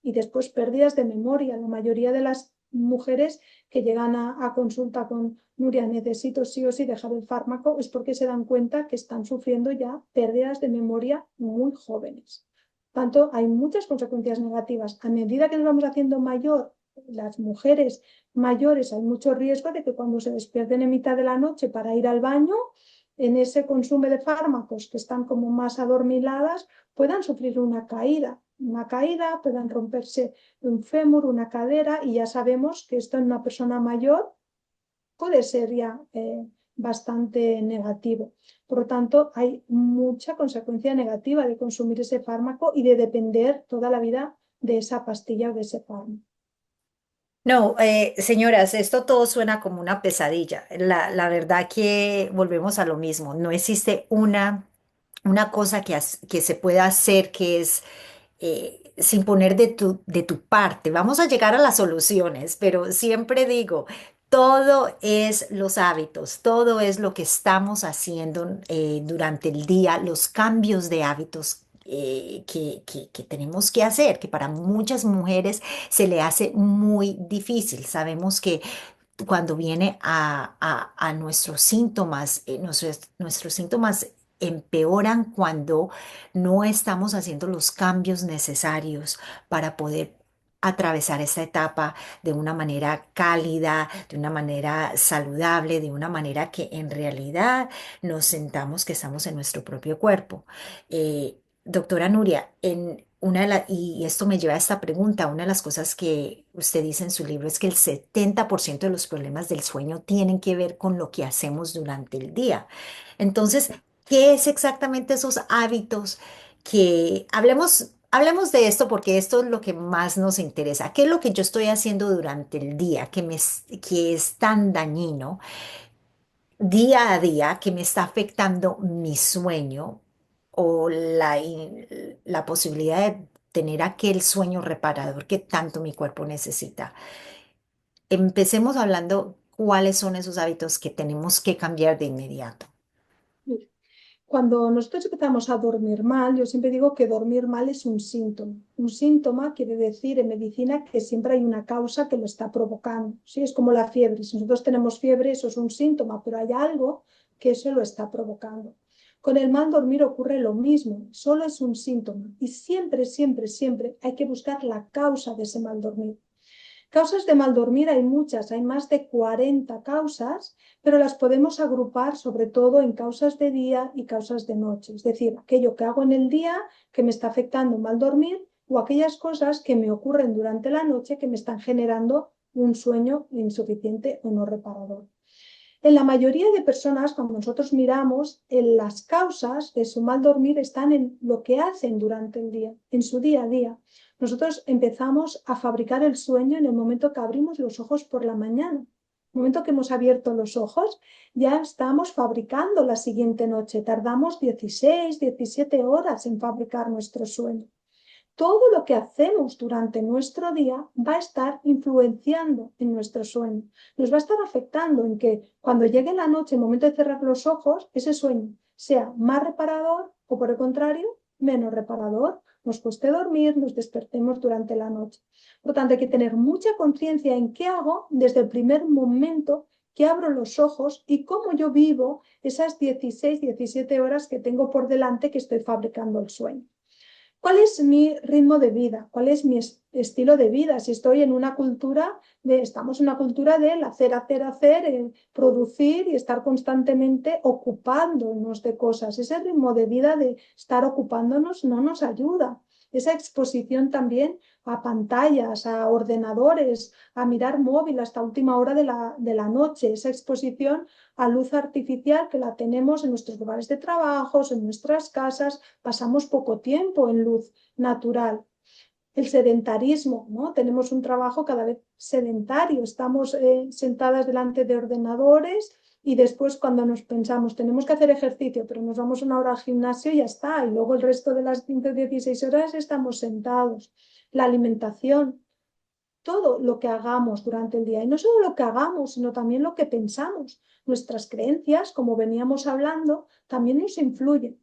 Y después pérdidas de memoria. La mayoría de las mujeres que llegan a consulta con Nuria, necesito sí o sí dejar el fármaco, es porque se dan cuenta que están sufriendo ya pérdidas de memoria muy jóvenes. Tanto hay muchas consecuencias negativas. A medida que nos vamos haciendo mayor, las mujeres mayores, hay mucho riesgo de que cuando se despierten en mitad de la noche para ir al baño, en ese consumo de fármacos que están como más adormiladas, puedan sufrir una caída, puedan romperse un fémur, una cadera, y ya sabemos que esto en una persona mayor puede ser ya bastante negativo. Por lo tanto, hay mucha consecuencia negativa de consumir ese fármaco y de depender toda la vida de esa pastilla o de ese fármaco. No, señoras, esto todo suena como una pesadilla. La verdad que volvemos a lo mismo. No existe una cosa que se pueda hacer que es sin poner de tu parte. Vamos a llegar a las soluciones, pero siempre digo, todo es los hábitos, todo es lo que estamos haciendo durante el día, los cambios de hábitos. Que tenemos que hacer, que para muchas mujeres se le hace muy difícil. Sabemos que cuando viene a nuestros síntomas, nuestros síntomas empeoran cuando no estamos haciendo los cambios necesarios para poder atravesar esta etapa de una manera cálida, de una manera saludable, de una manera que en realidad nos sentamos que estamos en nuestro propio cuerpo. Doctora Nuria, y esto me lleva a esta pregunta, una de las cosas que usted dice en su libro es que el 70% de los problemas del sueño tienen que ver con lo que hacemos durante el día. Entonces, ¿qué es exactamente esos hábitos que hablemos de esto porque esto es lo que más nos interesa? ¿Qué es lo que yo estoy haciendo durante el día que es tan dañino día a día que me está afectando mi sueño o la posibilidad de tener aquel sueño reparador que tanto mi cuerpo necesita? Empecemos hablando cuáles son esos hábitos que tenemos que cambiar de inmediato. Cuando nosotros empezamos a dormir mal, yo siempre digo que dormir mal es un síntoma. Un síntoma quiere decir en medicina que siempre hay una causa que lo está provocando. ¿Sí? Es como la fiebre. Si nosotros tenemos fiebre, eso es un síntoma, pero hay algo que eso lo está provocando. Con el mal dormir ocurre lo mismo, solo es un síntoma. Y siempre, siempre, siempre hay que buscar la causa de ese mal dormir. Causas de mal dormir hay muchas, hay más de 40 causas, pero las podemos agrupar sobre todo en causas de día y causas de noche. Es decir, aquello que hago en el día que me está afectando mal dormir o aquellas cosas que me ocurren durante la noche que me están generando un sueño insuficiente o no reparador. En la mayoría de personas, cuando nosotros miramos, las causas de su mal dormir están en lo que hacen durante el día, en su día a día. Nosotros empezamos a fabricar el sueño en el momento que abrimos los ojos por la mañana. En el momento que hemos abierto los ojos, ya estamos fabricando la siguiente noche. Tardamos 16, 17 horas en fabricar nuestro sueño. todo lo que hacemos durante nuestro día va a estar influenciando en nuestro sueño. Nos va a estar afectando en que cuando llegue la noche, el momento de cerrar los ojos, ese sueño sea más reparador o por el contrario, menos reparador, nos cueste dormir, nos despertemos durante la noche. Por lo tanto, hay que tener mucha conciencia en qué hago desde el primer momento que abro los ojos y cómo yo vivo esas 16, 17 horas que tengo por delante que estoy fabricando el sueño. ¿Cuál es mi ritmo de vida? ¿Cuál es mi estilo de vida? Si estoy en una cultura estamos en una cultura del hacer, producir y estar constantemente ocupándonos de cosas. Ese ritmo de vida de estar ocupándonos no nos ayuda. Esa exposición también a pantallas, a ordenadores, a mirar móvil hasta última hora de la noche, esa exposición a luz artificial que la tenemos en nuestros lugares de trabajo, en nuestras casas, pasamos poco tiempo en luz natural. El sedentarismo, ¿no? Tenemos un trabajo cada vez sedentario, estamos sentadas delante de ordenadores y después cuando nos pensamos tenemos que hacer ejercicio, pero nos vamos una hora al gimnasio y ya está, y luego el resto de las 15 o 16 horas estamos sentados. La alimentación, todo lo que hagamos durante el día. Y no solo lo que hagamos, sino también lo que pensamos. Nuestras creencias, como veníamos hablando, también nos influyen.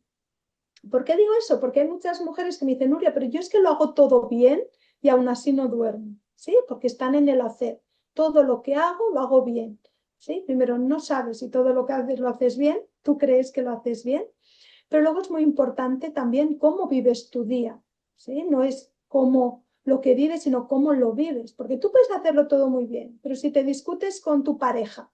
¿Por qué digo eso? Porque hay muchas mujeres que me dicen, Nuria, pero yo es que lo hago todo bien y aún así no duermo. ¿Sí? Porque están en el hacer. Todo lo que hago, lo hago bien. ¿Sí? Primero, no sabes si todo lo que haces lo haces bien, tú crees que lo haces bien, pero luego es muy importante también cómo vives tu día. ¿Sí? No es cómo lo que vives, sino cómo lo vives. Porque tú puedes hacerlo todo muy bien, pero si te discutes con tu pareja,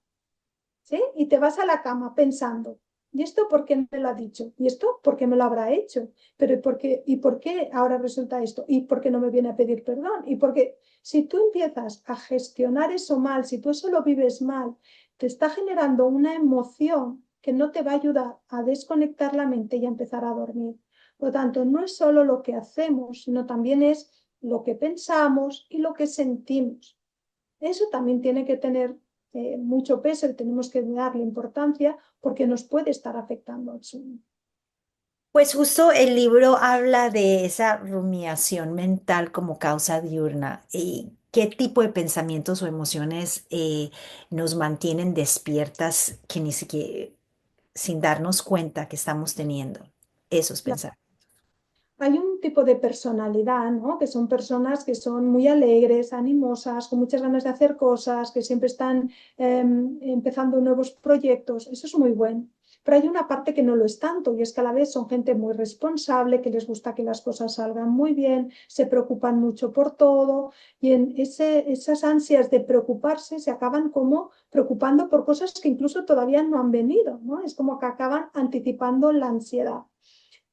¿sí? Y te vas a la cama pensando, ¿y esto por qué me lo ha dicho? ¿Y esto por qué me lo habrá hecho? Pero ¿y por qué ahora resulta esto? ¿Y por qué no me viene a pedir perdón? ¿Y por qué? Si tú empiezas a gestionar eso mal, si tú eso lo vives mal, te está generando una emoción que no te va a ayudar a desconectar la mente y a empezar a dormir. Por lo tanto, no es solo lo que hacemos, sino también es lo que pensamos y lo que sentimos. Eso también tiene que tener mucho peso y tenemos que darle importancia porque nos puede estar afectando al sueño. Pues justo el libro habla de esa rumiación mental como causa diurna y qué tipo de pensamientos o emociones nos mantienen despiertas que ni siquiera sin darnos cuenta que estamos teniendo esos pensamientos. Hay un tipo de personalidad, ¿no? Que son personas que son muy alegres, animosas, con muchas ganas de hacer cosas, que siempre están empezando nuevos proyectos. Eso es muy bueno. Pero hay una parte que no lo es tanto y es que a la vez son gente muy responsable, que les gusta que las cosas salgan muy bien, se preocupan mucho por todo y en esas ansias de preocuparse se acaban como preocupando por cosas que incluso todavía no han venido, ¿no? Es como que acaban anticipando la ansiedad.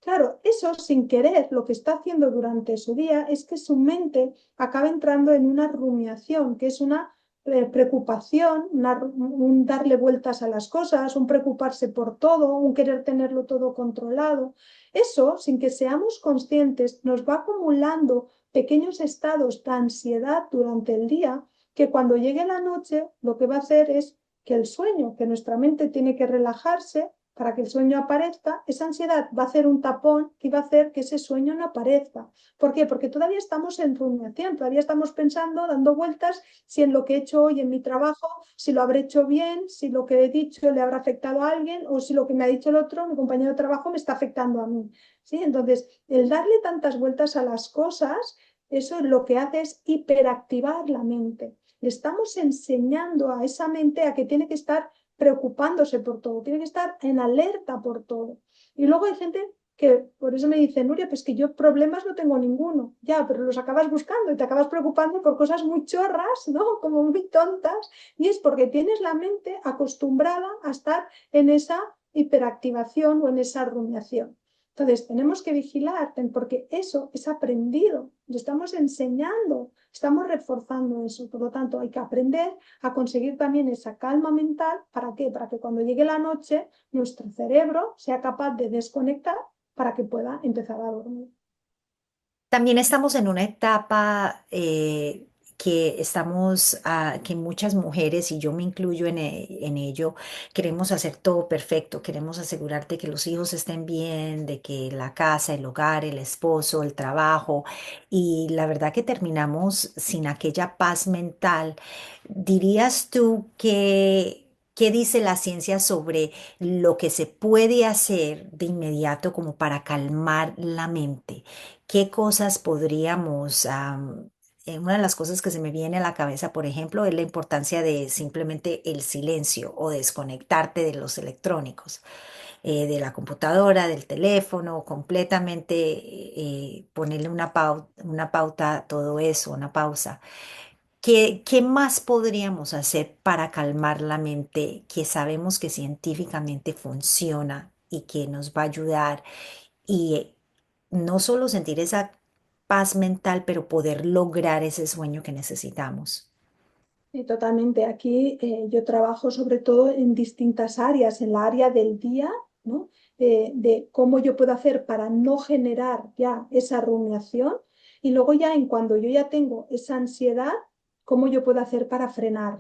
Claro, eso sin querer lo que está haciendo durante su día es que su mente acaba entrando en una rumiación, que es una preocupación, un darle vueltas a las cosas, un preocuparse por todo, un querer tenerlo todo controlado. Eso, sin que seamos conscientes, nos va acumulando pequeños estados de ansiedad durante el día que cuando llegue la noche lo que va a hacer es que el sueño, que nuestra mente tiene que relajarse, para que el sueño aparezca, esa ansiedad va a hacer un tapón que va a hacer que ese sueño no aparezca. ¿Por qué? Porque todavía estamos en rumiación, todavía estamos pensando, dando vueltas, si en lo que he hecho hoy en mi trabajo, si lo habré hecho bien, si lo que he dicho le habrá afectado a alguien o si lo que me ha dicho el otro, mi compañero de trabajo, me está afectando a mí. ¿Sí? Entonces, el darle tantas vueltas a las cosas, eso lo que hace es hiperactivar la mente. Le estamos enseñando a esa mente a que tiene que estar preocupándose por todo, tiene que estar en alerta por todo. Y luego hay gente que por eso me dice, Nuria, pues que yo problemas no tengo ninguno. Ya, pero los acabas buscando y te acabas preocupando por cosas muy chorras, ¿no? Como muy tontas. Y es porque tienes la mente acostumbrada a estar en esa hiperactivación o en esa rumiación. Entonces, tenemos que vigilar porque eso es aprendido, lo estamos enseñando, estamos reforzando eso. Por lo tanto, hay que aprender a conseguir también esa calma mental. ¿Para qué? Para que cuando llegue la noche nuestro cerebro sea capaz de desconectar para que pueda empezar a dormir. También estamos en una etapa que estamos, que muchas mujeres, y yo me incluyo en ello, queremos hacer todo perfecto, queremos asegurarte que los hijos estén bien, de que la casa, el hogar, el esposo, el trabajo, y la verdad que terminamos sin aquella paz mental. ¿Dirías tú que... ¿Qué dice la ciencia sobre lo que se puede hacer de inmediato como para calmar la mente? ¿Qué cosas podríamos, una de las cosas que se me viene a la cabeza, por ejemplo, es la importancia de simplemente el silencio o desconectarte de los electrónicos, de la computadora, del teléfono, completamente ponerle una pauta a todo eso, una pausa? ¿Qué más podríamos hacer para calmar la mente que sabemos que científicamente funciona y que nos va a ayudar? Y no solo sentir esa paz mental, pero poder lograr ese sueño que necesitamos. Y totalmente. Aquí yo trabajo sobre todo en distintas áreas, en la área del día, ¿no? De cómo yo puedo hacer para no generar ya esa rumiación y luego ya en cuando yo ya tengo esa ansiedad, cómo yo puedo hacer para frenar.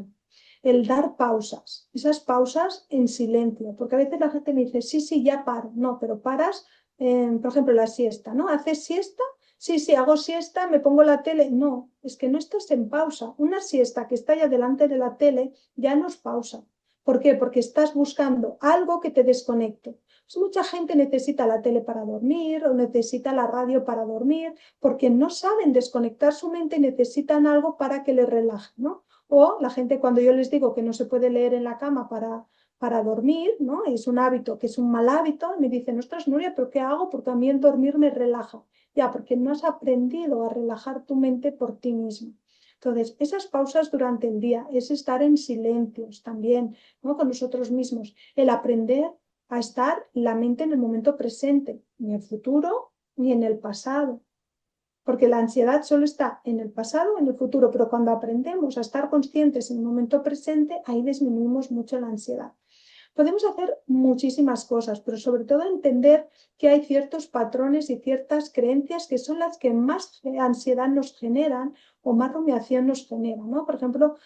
El dar pausas, esas pausas en silencio, porque a veces la gente me dice, sí, sí, ya paro. No, pero paras, por ejemplo, la siesta, ¿no? ¿Haces siesta? Sí, sí, hago siesta, me pongo la tele. No, es que no estás en pausa. Una siesta que está ya delante de la tele ya no es pausa. ¿Por qué? Porque estás buscando algo que te desconecte. Pues mucha gente necesita la tele para dormir o necesita la radio para dormir porque no saben desconectar su mente y necesitan algo para que les relaje, ¿no? O la gente cuando yo les digo que no se puede leer en la cama para dormir, ¿no? Es un hábito que es un mal hábito, me dicen, ostras, Nuria, ¿pero qué hago? Porque a mí el dormir me relaja. Ya, porque no has aprendido a relajar tu mente por ti mismo. Entonces, esas pausas durante el día es estar en silencios también, ¿no? Con nosotros mismos. El aprender a estar la mente en el momento presente, ni en el futuro ni en el pasado. Porque la ansiedad solo está en el pasado o en el futuro, pero cuando aprendemos a estar conscientes en el momento presente, ahí disminuimos mucho la ansiedad. Podemos hacer muchísimas cosas, pero sobre todo entender que hay ciertos patrones y ciertas creencias que son las que más ansiedad nos generan o más rumiación nos generan, ¿no? Por ejemplo,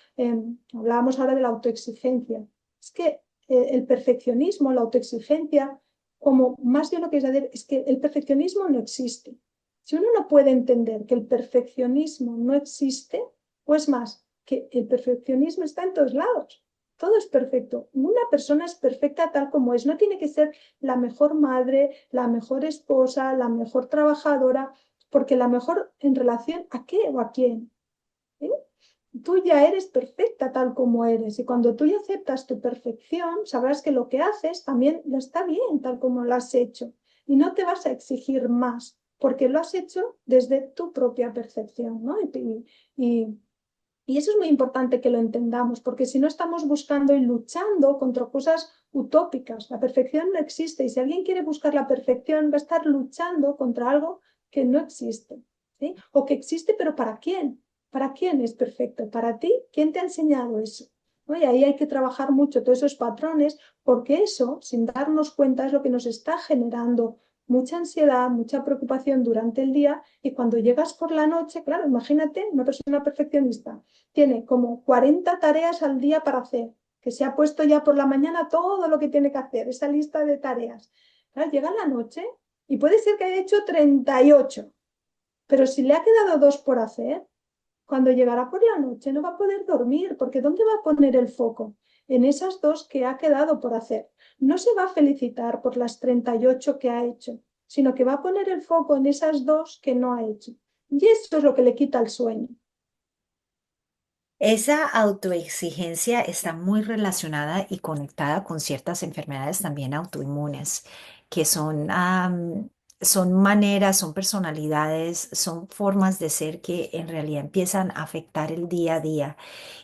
hablábamos ahora de la autoexigencia. Es que el perfeccionismo, la autoexigencia, como más bien lo que es decir, es que el perfeccionismo no existe. Si uno no puede entender que el perfeccionismo no existe, pues más, que el perfeccionismo está en todos lados. Todo es perfecto. Una persona es perfecta tal como es. No tiene que ser la mejor madre, la mejor esposa, la mejor trabajadora, porque la mejor en relación a qué o a quién. ¿Sí? Tú ya eres perfecta tal como eres y cuando tú ya aceptas tu perfección, sabrás que lo que haces también lo está bien tal como lo has hecho y no te vas a exigir más porque lo has hecho desde tu propia percepción, ¿no? Y, y eso es muy importante que lo entendamos, porque si no estamos buscando y luchando contra cosas utópicas. La perfección no existe y si alguien quiere buscar la perfección va a estar luchando contra algo que no existe, ¿sí? O que existe, pero ¿para quién? ¿Para quién es perfecto? ¿Para ti? ¿Quién te ha enseñado eso? ¿No? Y ahí hay que trabajar mucho todos esos patrones, porque eso, sin darnos cuenta, es lo que nos está generando mucha ansiedad, mucha preocupación durante el día y cuando llegas por la noche, claro, imagínate una persona perfeccionista tiene como 40 tareas al día para hacer, que se ha puesto ya por la mañana todo lo que tiene que hacer, esa lista de tareas. Claro, llega la noche y puede ser que haya hecho 38, pero si le ha quedado dos por hacer, cuando llegará por la noche no va a poder dormir, porque ¿dónde va a poner el foco? En esas dos que ha quedado por hacer. No se va a felicitar por las 38 que ha hecho, sino que va a poner el foco en esas dos que no ha hecho. Y eso es lo que le quita el sueño. Esa autoexigencia está muy relacionada y conectada con ciertas enfermedades también autoinmunes, que son, son maneras, son personalidades, son formas de ser que en realidad empiezan a afectar el día a día.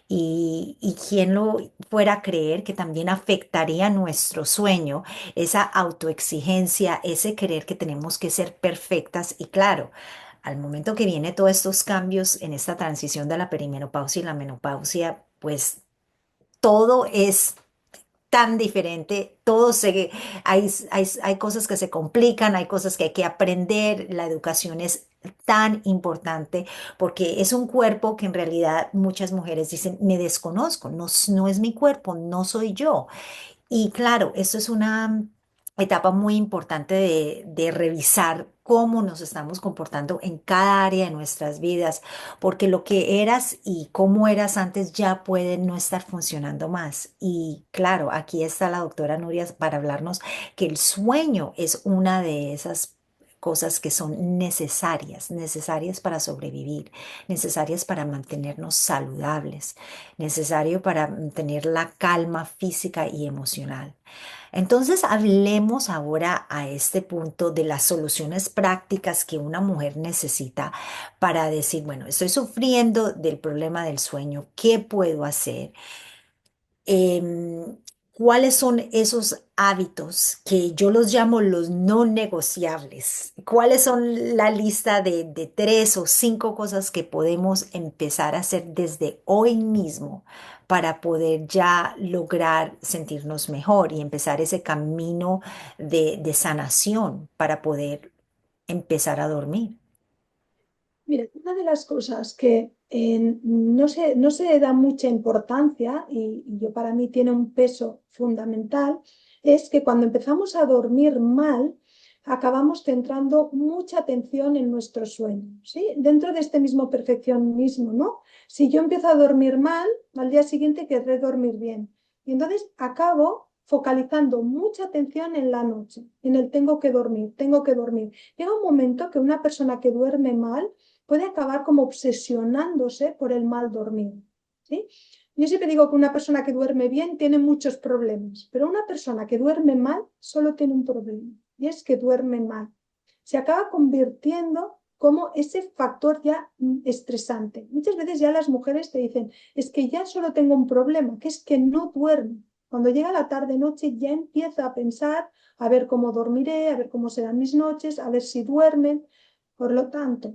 Y quién lo fuera a creer que también afectaría nuestro sueño, esa autoexigencia, ese creer que tenemos que ser perfectas. Y claro, al momento que viene todos estos cambios en esta transición de la perimenopausia y la menopausia, pues todo es tan diferente, hay cosas que se complican, hay cosas que hay que aprender, la educación es tan importante porque es un cuerpo que en realidad muchas mujeres dicen, me desconozco, no, no es mi cuerpo, no soy yo. Y claro, esto es una etapa muy importante de revisar cómo nos estamos comportando en cada área de nuestras vidas, porque lo que eras y cómo eras antes ya puede no estar funcionando más. Y claro, aquí está la doctora Nuria para hablarnos que el sueño es una de esas cosas que son necesarias, necesarias para sobrevivir, necesarias para mantenernos saludables, necesario para tener la calma física y emocional. Entonces, hablemos ahora a este punto de las soluciones prácticas que una mujer necesita para decir, bueno, estoy sufriendo del problema del sueño, ¿qué puedo hacer? em, ¿Cuáles son esos hábitos que yo los llamo los no negociables? ¿Cuáles son la lista de 3 o 5 cosas que podemos empezar a hacer desde hoy mismo para poder ya lograr sentirnos mejor y empezar ese camino de sanación para poder empezar a dormir? Mira, una de las cosas que no se da mucha importancia y yo para mí tiene un peso fundamental es que cuando empezamos a dormir mal, acabamos centrando mucha atención en nuestro sueño, ¿sí? Dentro de este mismo perfeccionismo, ¿no? Si yo empiezo a dormir mal, al día siguiente querré dormir bien. Y entonces acabo focalizando mucha atención en la noche, en el tengo que dormir, tengo que dormir. Llega un momento que una persona que duerme mal puede acabar como obsesionándose por el mal dormir, ¿sí? Yo siempre digo que una persona que duerme bien tiene muchos problemas, pero una persona que duerme mal solo tiene un problema, y es que duerme mal. Se acaba convirtiendo como ese factor ya estresante. Muchas veces ya las mujeres te dicen, es que ya solo tengo un problema, que es que no duermo. Cuando llega la tarde-noche ya empieza a pensar a ver cómo dormiré, a ver cómo serán mis noches, a ver si duermen. Por lo tanto,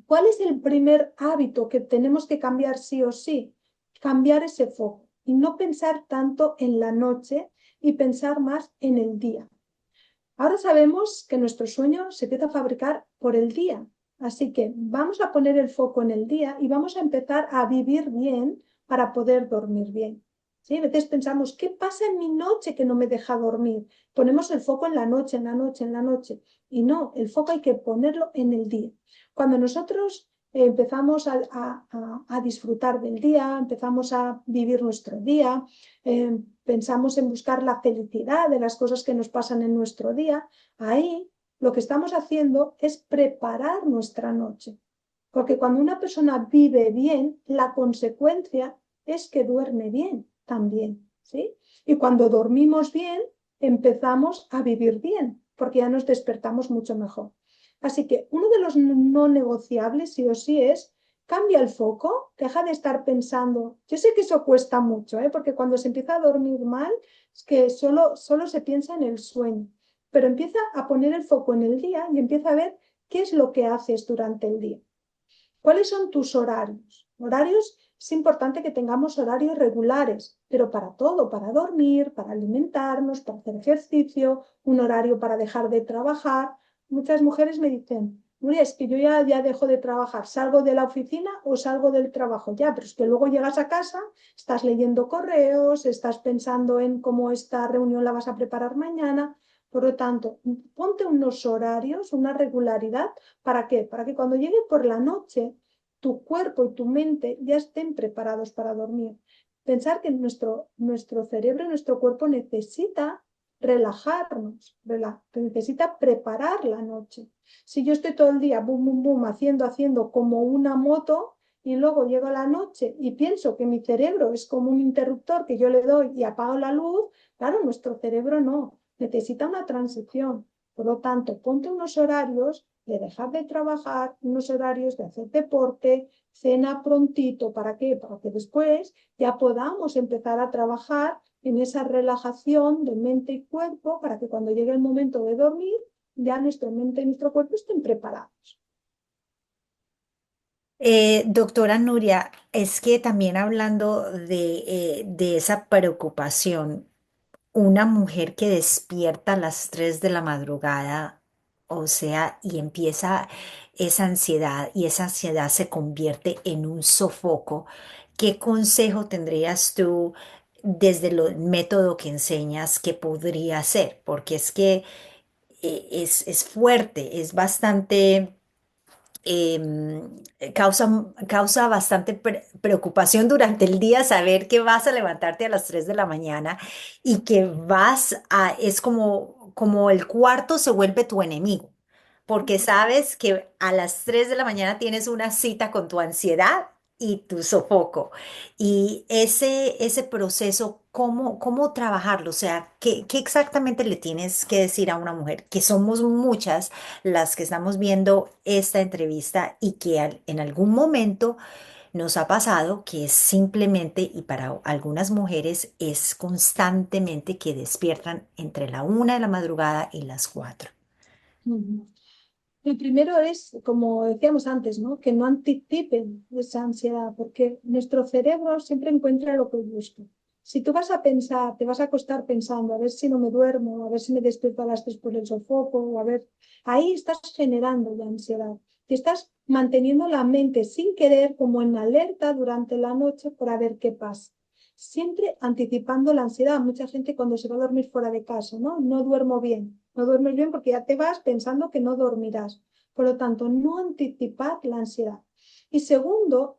¿cuál es el primer hábito que tenemos que cambiar sí o sí? Cambiar ese foco y no pensar tanto en la noche y pensar más en el día. Ahora sabemos que nuestro sueño se empieza a fabricar por el día, así que vamos a poner el foco en el día y vamos a empezar a vivir bien para poder dormir bien. ¿Sí? A veces pensamos, ¿qué pasa en mi noche que no me deja dormir? Ponemos el foco en la noche, en la noche, en la noche. Y no, el foco hay que ponerlo en el día. Cuando nosotros empezamos a disfrutar del día, empezamos a vivir nuestro día, pensamos en buscar la felicidad de las cosas que nos pasan en nuestro día, ahí lo que estamos haciendo es preparar nuestra noche. Porque cuando una persona vive bien, la consecuencia es que duerme bien también, ¿sí? Y cuando dormimos bien, empezamos a vivir bien, porque ya nos despertamos mucho mejor. Así que uno de los no negociables, sí o sí, es cambia el foco, deja de estar pensando. Yo sé que eso cuesta mucho, ¿eh? Porque cuando se empieza a dormir mal, es que solo se piensa en el sueño, pero empieza a poner el foco en el día y empieza a ver qué es lo que haces durante el día. ¿Cuáles son tus horarios? Horarios, es importante que tengamos horarios regulares, pero para todo, para dormir, para alimentarnos, para hacer ejercicio, un horario para dejar de trabajar. Muchas mujeres me dicen, Nuria, es que yo ya dejo de trabajar, salgo de la oficina o salgo del trabajo, ya, pero es que luego llegas a casa, estás leyendo correos, estás pensando en cómo esta reunión la vas a preparar mañana. Por lo tanto, ponte unos horarios, una regularidad. ¿Para qué? Para que cuando llegue por la noche, tu cuerpo y tu mente ya estén preparados para dormir. Pensar que nuestro cerebro, nuestro cuerpo necesita relajarnos, necesita preparar la noche. Si yo estoy todo el día, bum, bum, bum, haciendo como una moto, y luego llego a la noche y pienso que mi cerebro es como un interruptor que yo le doy y apago la luz, claro, nuestro cerebro no, necesita una transición. Por lo tanto, ponte unos horarios de dejar de trabajar, unos horarios de hacer deporte, cena prontito, ¿para qué? Para que después ya podamos empezar a trabajar en esa relajación de mente y cuerpo para que cuando llegue el momento de dormir, ya nuestra mente y nuestro cuerpo estén preparados. Doctora Nuria, es que también hablando de esa preocupación, una mujer que despierta a las 3 de la madrugada, o sea, y empieza esa ansiedad y esa ansiedad se convierte en un sofoco, ¿qué consejo tendrías tú desde el método que enseñas que podría ser? Porque es que es fuerte, es bastante causa bastante preocupación durante el día saber que vas a levantarte a las 3 de la mañana y que es como el cuarto se vuelve tu enemigo, porque sabes que a las 3 de la mañana tienes una cita con tu ansiedad y tu sofoco. Y ese proceso, ¿cómo trabajarlo? O sea, ¿qué exactamente le tienes que decir a una mujer? Que somos muchas las que estamos viendo esta entrevista y que en algún momento nos ha pasado que es simplemente, y para algunas mujeres es constantemente que despiertan entre la 1 de la madrugada y las 4. Ujú. El primero es, como decíamos antes, ¿no? Que no anticipen esa ansiedad, porque nuestro cerebro siempre encuentra lo que busca. Si tú vas a pensar, te vas a acostar pensando, a ver si no me duermo, a ver si me despierto a las 3 por el sofoco, o a ver, ahí estás generando la ansiedad. Y estás manteniendo la mente sin querer como en alerta durante la noche para ver qué pasa. Siempre anticipando la ansiedad. Mucha gente cuando se va a dormir fuera de casa, ¿no? No duermo bien. No duermes bien porque ya te vas pensando que no dormirás. Por lo tanto, no anticipar la ansiedad. Y segundo,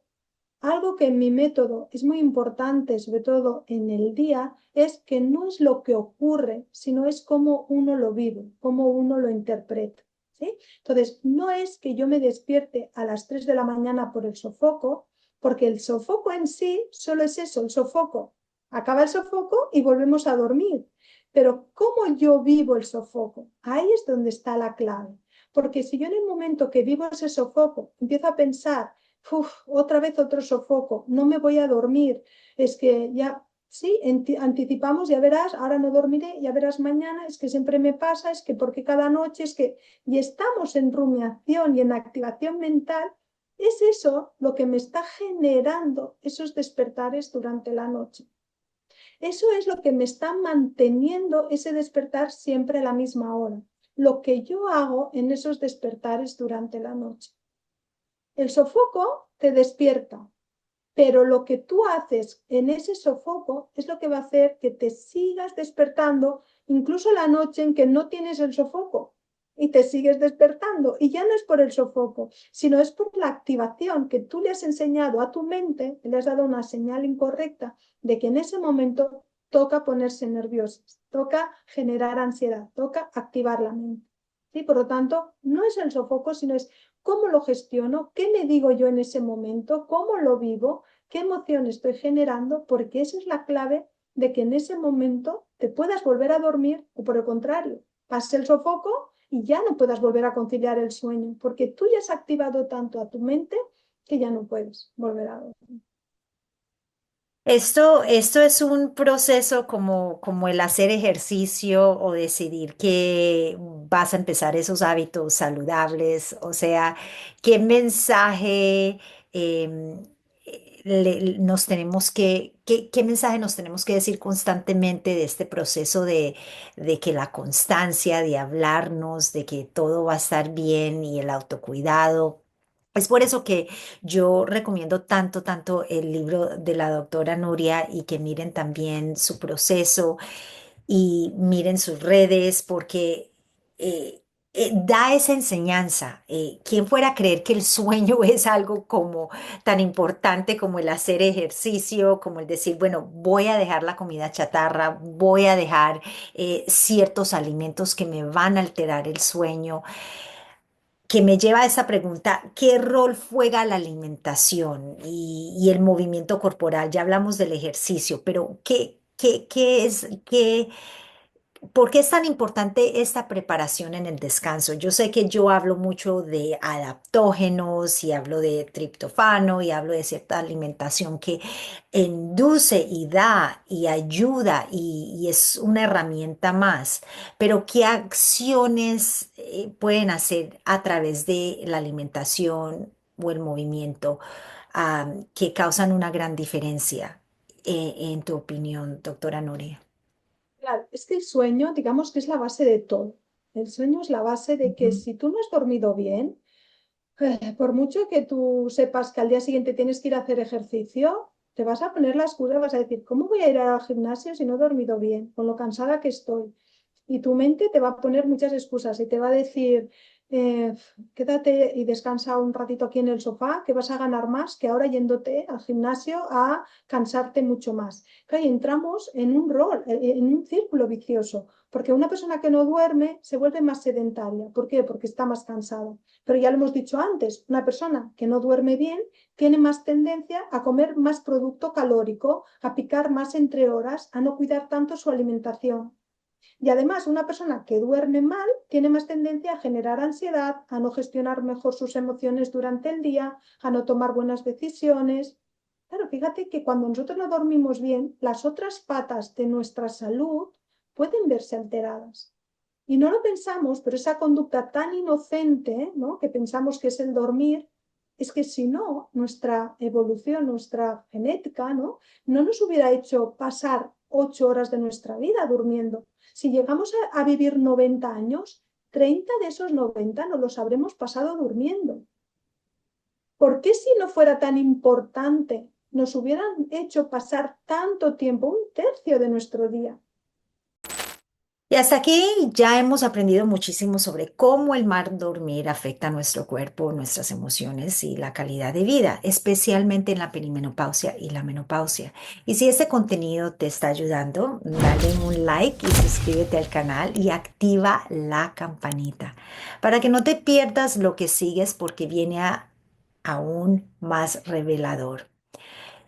algo que en mi método es muy importante, sobre todo en el día, es que no es lo que ocurre, sino es cómo uno lo vive, cómo uno lo interpreta. ¿Sí? Entonces, no es que yo me despierte a las 3 de la mañana por el sofoco, porque el sofoco en sí solo es eso, el sofoco. Acaba el sofoco y volvemos a dormir. Pero cómo yo vivo el sofoco, ahí es donde está la clave. Porque si yo en el momento que vivo ese sofoco empiezo a pensar, uf, otra vez otro sofoco, no me voy a dormir, es que ya, sí, anticipamos, ya verás, ahora no dormiré, ya verás mañana, es que siempre me pasa, es que porque cada noche, es que, y estamos en rumiación y en activación mental, es eso lo que me está generando esos despertares durante la noche. Eso es lo que me está manteniendo ese despertar siempre a la misma hora, lo que yo hago en esos despertares durante la noche. El sofoco te despierta, pero lo que tú haces en ese sofoco es lo que va a hacer que te sigas despertando incluso la noche en que no tienes el sofoco y te sigues despertando. Y ya no es por el sofoco, sino es por la activación que tú le has enseñado a tu mente, le has dado una señal incorrecta de que en ese momento toca ponerse nerviosa, toca generar ansiedad, toca activar la mente. ¿Sí? Por lo tanto, no es el sofoco, sino es cómo lo gestiono, qué me digo yo en ese momento, cómo lo vivo, qué emoción estoy generando, porque esa es la clave de que en ese momento te puedas volver a dormir o por el contrario, pase el sofoco y ya no puedas volver a conciliar el sueño, porque tú ya has activado tanto a tu mente que ya no puedes volver a dormir. Esto es un proceso como el hacer ejercicio o decidir que vas a empezar esos hábitos saludables. O sea, ¿qué mensaje em, nos tenemos qué mensaje nos tenemos que decir constantemente de este proceso de que la constancia, de hablarnos, de que todo va a estar bien y el autocuidado? Es por eso que yo recomiendo tanto el libro de la doctora Nuria y que miren también su proceso y miren sus redes porque eh, da esa enseñanza. ¿Quién fuera a creer que el sueño es algo como tan importante como el hacer ejercicio, como el decir, bueno, voy a dejar la comida chatarra, voy a dejar ciertos alimentos que me van a alterar el sueño? Que me lleva a esa pregunta, ¿qué rol juega la alimentación y el movimiento corporal? Ya hablamos del ejercicio, pero ¿por qué es tan importante esta preparación en el descanso? Yo sé que yo hablo mucho de adaptógenos y hablo de triptofano y hablo de cierta alimentación que induce y da y ayuda y es una herramienta más, pero ¿qué acciones pueden hacer a través de la alimentación o el movimiento que causan una gran diferencia, en tu opinión, doctora Nuria? Claro, es que el sueño, digamos que es la base de todo. El sueño es la base de que Ujú. si tú no has dormido bien, Por mucho que tú sepas que al día siguiente tienes que ir a hacer ejercicio, te vas a poner la excusa, vas a decir, ¿cómo voy a ir al gimnasio si no he dormido bien, con lo cansada que estoy? Y tu mente te va a poner muchas excusas y te va a decir, eh, quédate y descansa un ratito aquí en el sofá, que vas a ganar más que ahora yéndote al gimnasio a cansarte mucho más. Claro, y entramos en un rol, en un círculo vicioso, porque una persona que no duerme se vuelve más sedentaria. ¿Por qué? Porque está más cansada. Pero ya lo hemos dicho antes, una persona que no duerme bien tiene más tendencia a comer más producto calórico, a picar más entre horas, a no cuidar tanto su alimentación. Y además, una persona que duerme mal tiene más tendencia a generar ansiedad, a no gestionar mejor sus emociones durante el día, a no tomar buenas decisiones. Claro, fíjate que cuando nosotros no dormimos bien, las otras patas de nuestra salud pueden verse alteradas. Y no lo pensamos, pero esa conducta tan inocente, ¿no?, que pensamos que es el dormir, es que si no, nuestra evolución, nuestra genética, no nos hubiera hecho pasar 8 horas de nuestra vida durmiendo. Si llegamos a vivir 90 años, 30 de esos 90 nos los habremos pasado durmiendo. ¿Por qué si no fuera tan importante nos hubieran hecho pasar tanto tiempo, un tercio de nuestro día? Y hasta aquí ya hemos aprendido muchísimo sobre cómo el mal dormir afecta a nuestro cuerpo, nuestras emociones y la calidad de vida, especialmente en la perimenopausia y la menopausia. Y si este contenido te está ayudando, dale un like y suscríbete al canal y activa la campanita para que no te pierdas lo que sigues porque viene aún más revelador.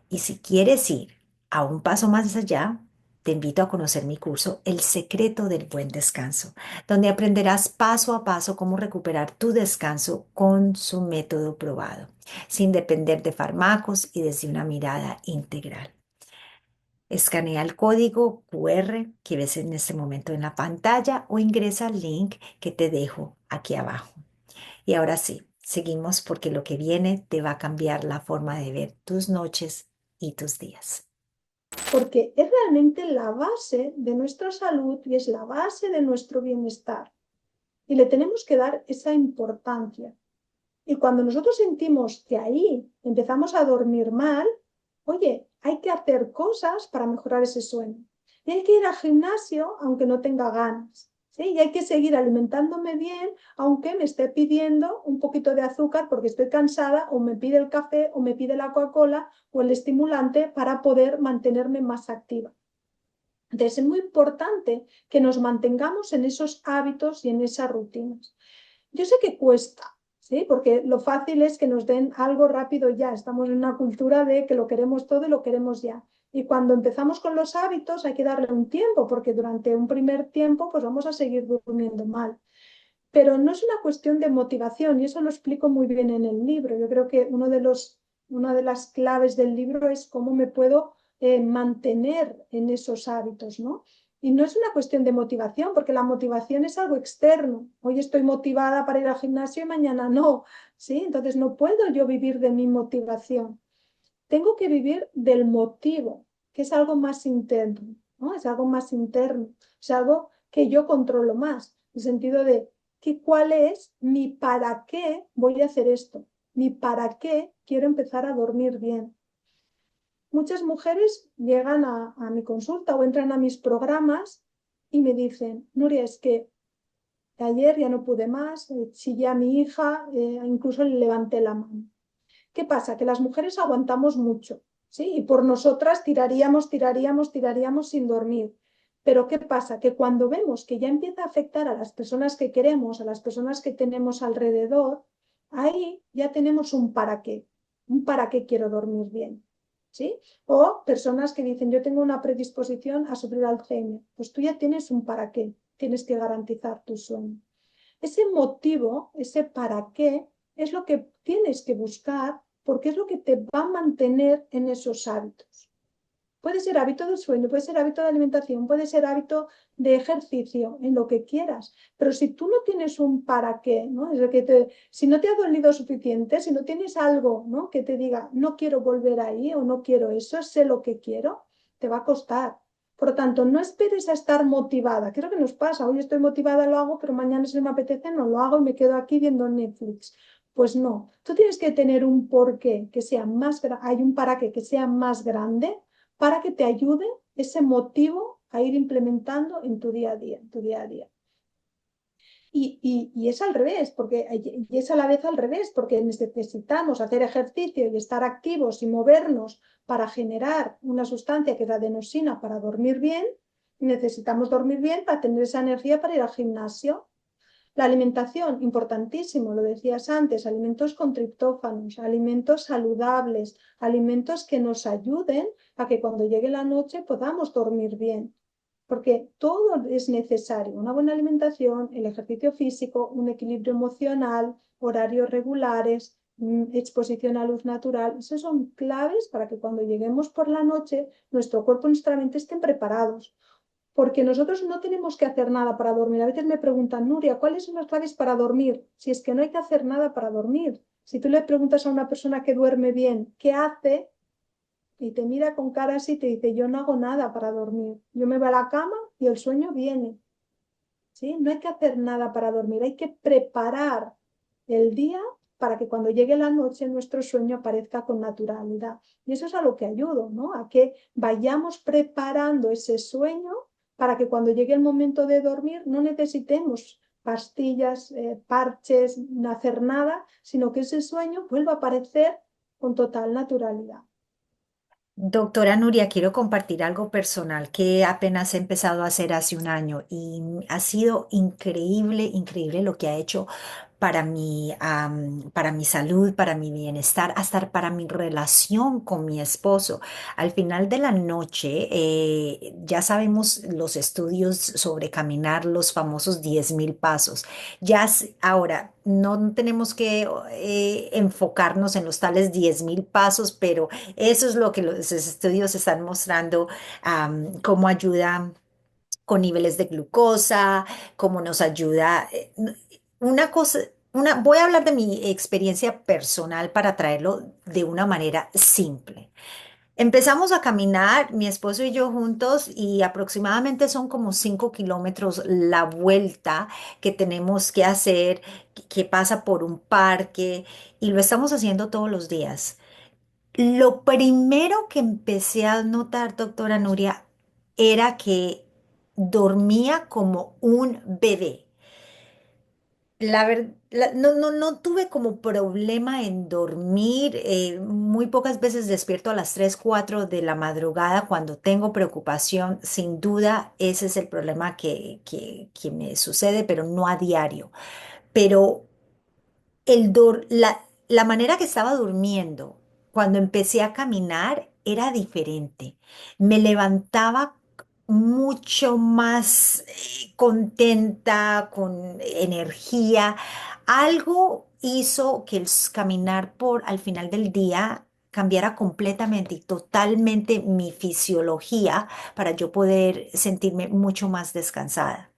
Y si quieres ir a un paso más allá, te invito a conocer mi curso El secreto del buen descanso, donde aprenderás paso a paso cómo recuperar tu descanso con su método probado, sin depender de fármacos y desde una mirada integral. Escanea el código QR que ves en este momento en la pantalla o ingresa al link que te dejo aquí abajo. Y ahora sí, seguimos porque lo que viene te va a cambiar la forma de ver tus noches y tus días. Porque es realmente la base de nuestra salud y es la base de nuestro bienestar. Y le tenemos que dar esa importancia. Y cuando nosotros sentimos que ahí empezamos a dormir mal, oye, hay que hacer cosas para mejorar ese sueño. Y hay que ir al gimnasio aunque no tenga ganas. ¿Sí? Y hay que seguir alimentándome bien, aunque me esté pidiendo un poquito de azúcar porque estoy cansada, o me pide el café, o me pide la Coca-Cola o el estimulante para poder mantenerme más activa. Entonces es muy importante que nos mantengamos en esos hábitos y en esas rutinas. Yo sé que cuesta, ¿sí? Porque lo fácil es que nos den algo rápido ya. Estamos en una cultura de que lo queremos todo y lo queremos ya. Y cuando empezamos con los hábitos hay que darle un tiempo, porque durante un primer tiempo pues vamos a seguir durmiendo mal. Pero no es una cuestión de motivación y eso lo explico muy bien en el libro. Yo creo que una de las claves del libro es cómo me puedo mantener en esos hábitos, ¿no? Y no es una cuestión de motivación, porque la motivación es algo externo. Hoy estoy motivada para ir al gimnasio y mañana no, ¿sí? Entonces no puedo yo vivir de mi motivación. Tengo que vivir del motivo, que es algo más interno, ¿no? Es algo más interno, es algo que yo controlo más, en el sentido de que cuál es mi para qué voy a hacer esto, mi para qué quiero empezar a dormir bien. Muchas mujeres llegan a mi consulta o entran a mis programas y me dicen, Nuria, es que ayer ya no pude más, chillé a mi hija, incluso le levanté la mano. ¿Qué pasa? Que las mujeres aguantamos mucho, ¿sí? Y por nosotras tiraríamos sin dormir. Pero ¿qué pasa? Que cuando vemos que ya empieza a afectar a las personas que queremos, a las personas que tenemos alrededor, ahí ya tenemos un para qué quiero dormir bien, ¿sí? O personas que dicen, yo tengo una predisposición a sufrir Alzheimer, pues tú ya tienes un para qué, tienes que garantizar tu sueño. Ese motivo, ese para qué, es lo que tienes que buscar porque es lo que te va a mantener en esos hábitos. Puede ser hábito de sueño, puede ser hábito de alimentación, puede ser hábito de ejercicio, en lo que quieras. Pero si tú no tienes un para qué, ¿no? Es que si no te ha dolido suficiente, si no tienes algo, ¿no?, que te diga, no quiero volver ahí o no quiero eso, sé lo que quiero, te va a costar. Por lo tanto, no esperes a estar motivada, que es lo que nos pasa. Hoy estoy motivada, lo hago, pero mañana si no me apetece no lo hago y me quedo aquí viendo Netflix. Pues no, tú tienes que tener un porqué que sea más grande, hay un para qué que sea más grande para que te ayude ese motivo a ir implementando en tu día a día, en tu día a día. Y es al revés, y es a la vez al revés, porque necesitamos hacer ejercicio y estar activos y movernos para generar una sustancia que es la adenosina para dormir bien, y necesitamos dormir bien para tener esa energía para ir al gimnasio. La alimentación, importantísimo, lo decías antes, alimentos con triptófanos, alimentos saludables, alimentos que nos ayuden a que cuando llegue la noche podamos dormir bien. Porque todo es necesario, una buena alimentación, el ejercicio físico, un equilibrio emocional, horarios regulares, exposición a luz natural, esos son claves para que cuando lleguemos por la noche, nuestro cuerpo y nuestra mente estén preparados. Porque nosotros no tenemos que hacer nada para dormir. A veces me preguntan, Nuria, ¿cuáles son las claves para dormir? Si es que no hay que hacer nada para dormir. Si tú le preguntas a una persona que duerme bien, ¿qué hace? Y te mira con cara así y te dice, yo no hago nada para dormir. Yo me voy a la cama y el sueño viene. ¿Sí? No hay que hacer nada para dormir, hay que preparar el día para que cuando llegue la noche nuestro sueño aparezca con naturalidad. Y eso es a lo que ayudo, ¿no? A que vayamos preparando ese sueño para que cuando llegue el momento de dormir no necesitemos pastillas, parches, no hacer nada, sino que ese sueño vuelva a aparecer con total naturalidad. Doctora Nuria, quiero compartir algo personal que apenas he empezado a hacer hace un año y ha sido increíble, increíble lo que ha hecho para mi salud, para mi bienestar, hasta para mi relación con mi esposo. Al final de la noche, ya sabemos los estudios sobre caminar, los famosos 10.000 pasos. Ahora, no tenemos que enfocarnos en los tales 10.000 pasos, pero eso es lo que los estudios están mostrando, cómo ayuda con niveles de glucosa, cómo nos ayuda. Una cosa, voy a hablar de mi experiencia personal para traerlo de una manera simple. Empezamos a caminar, mi esposo y yo juntos, y aproximadamente son como 5 kilómetros la vuelta que tenemos que hacer, que pasa por un parque, y lo estamos haciendo todos los días. Lo primero que empecé a notar, doctora Nuria, era que dormía como un bebé. No tuve como problema en dormir. Muy pocas veces despierto a las 3 4 de la madrugada cuando tengo preocupación. Sin duda, ese es el problema que me sucede, pero no a diario. Pero la manera que estaba durmiendo cuando empecé a caminar era diferente. Me levantaba mucho más contenta, con energía. Algo hizo que caminar por al final del día cambiara completamente y totalmente mi fisiología para yo poder sentirme mucho más descansada.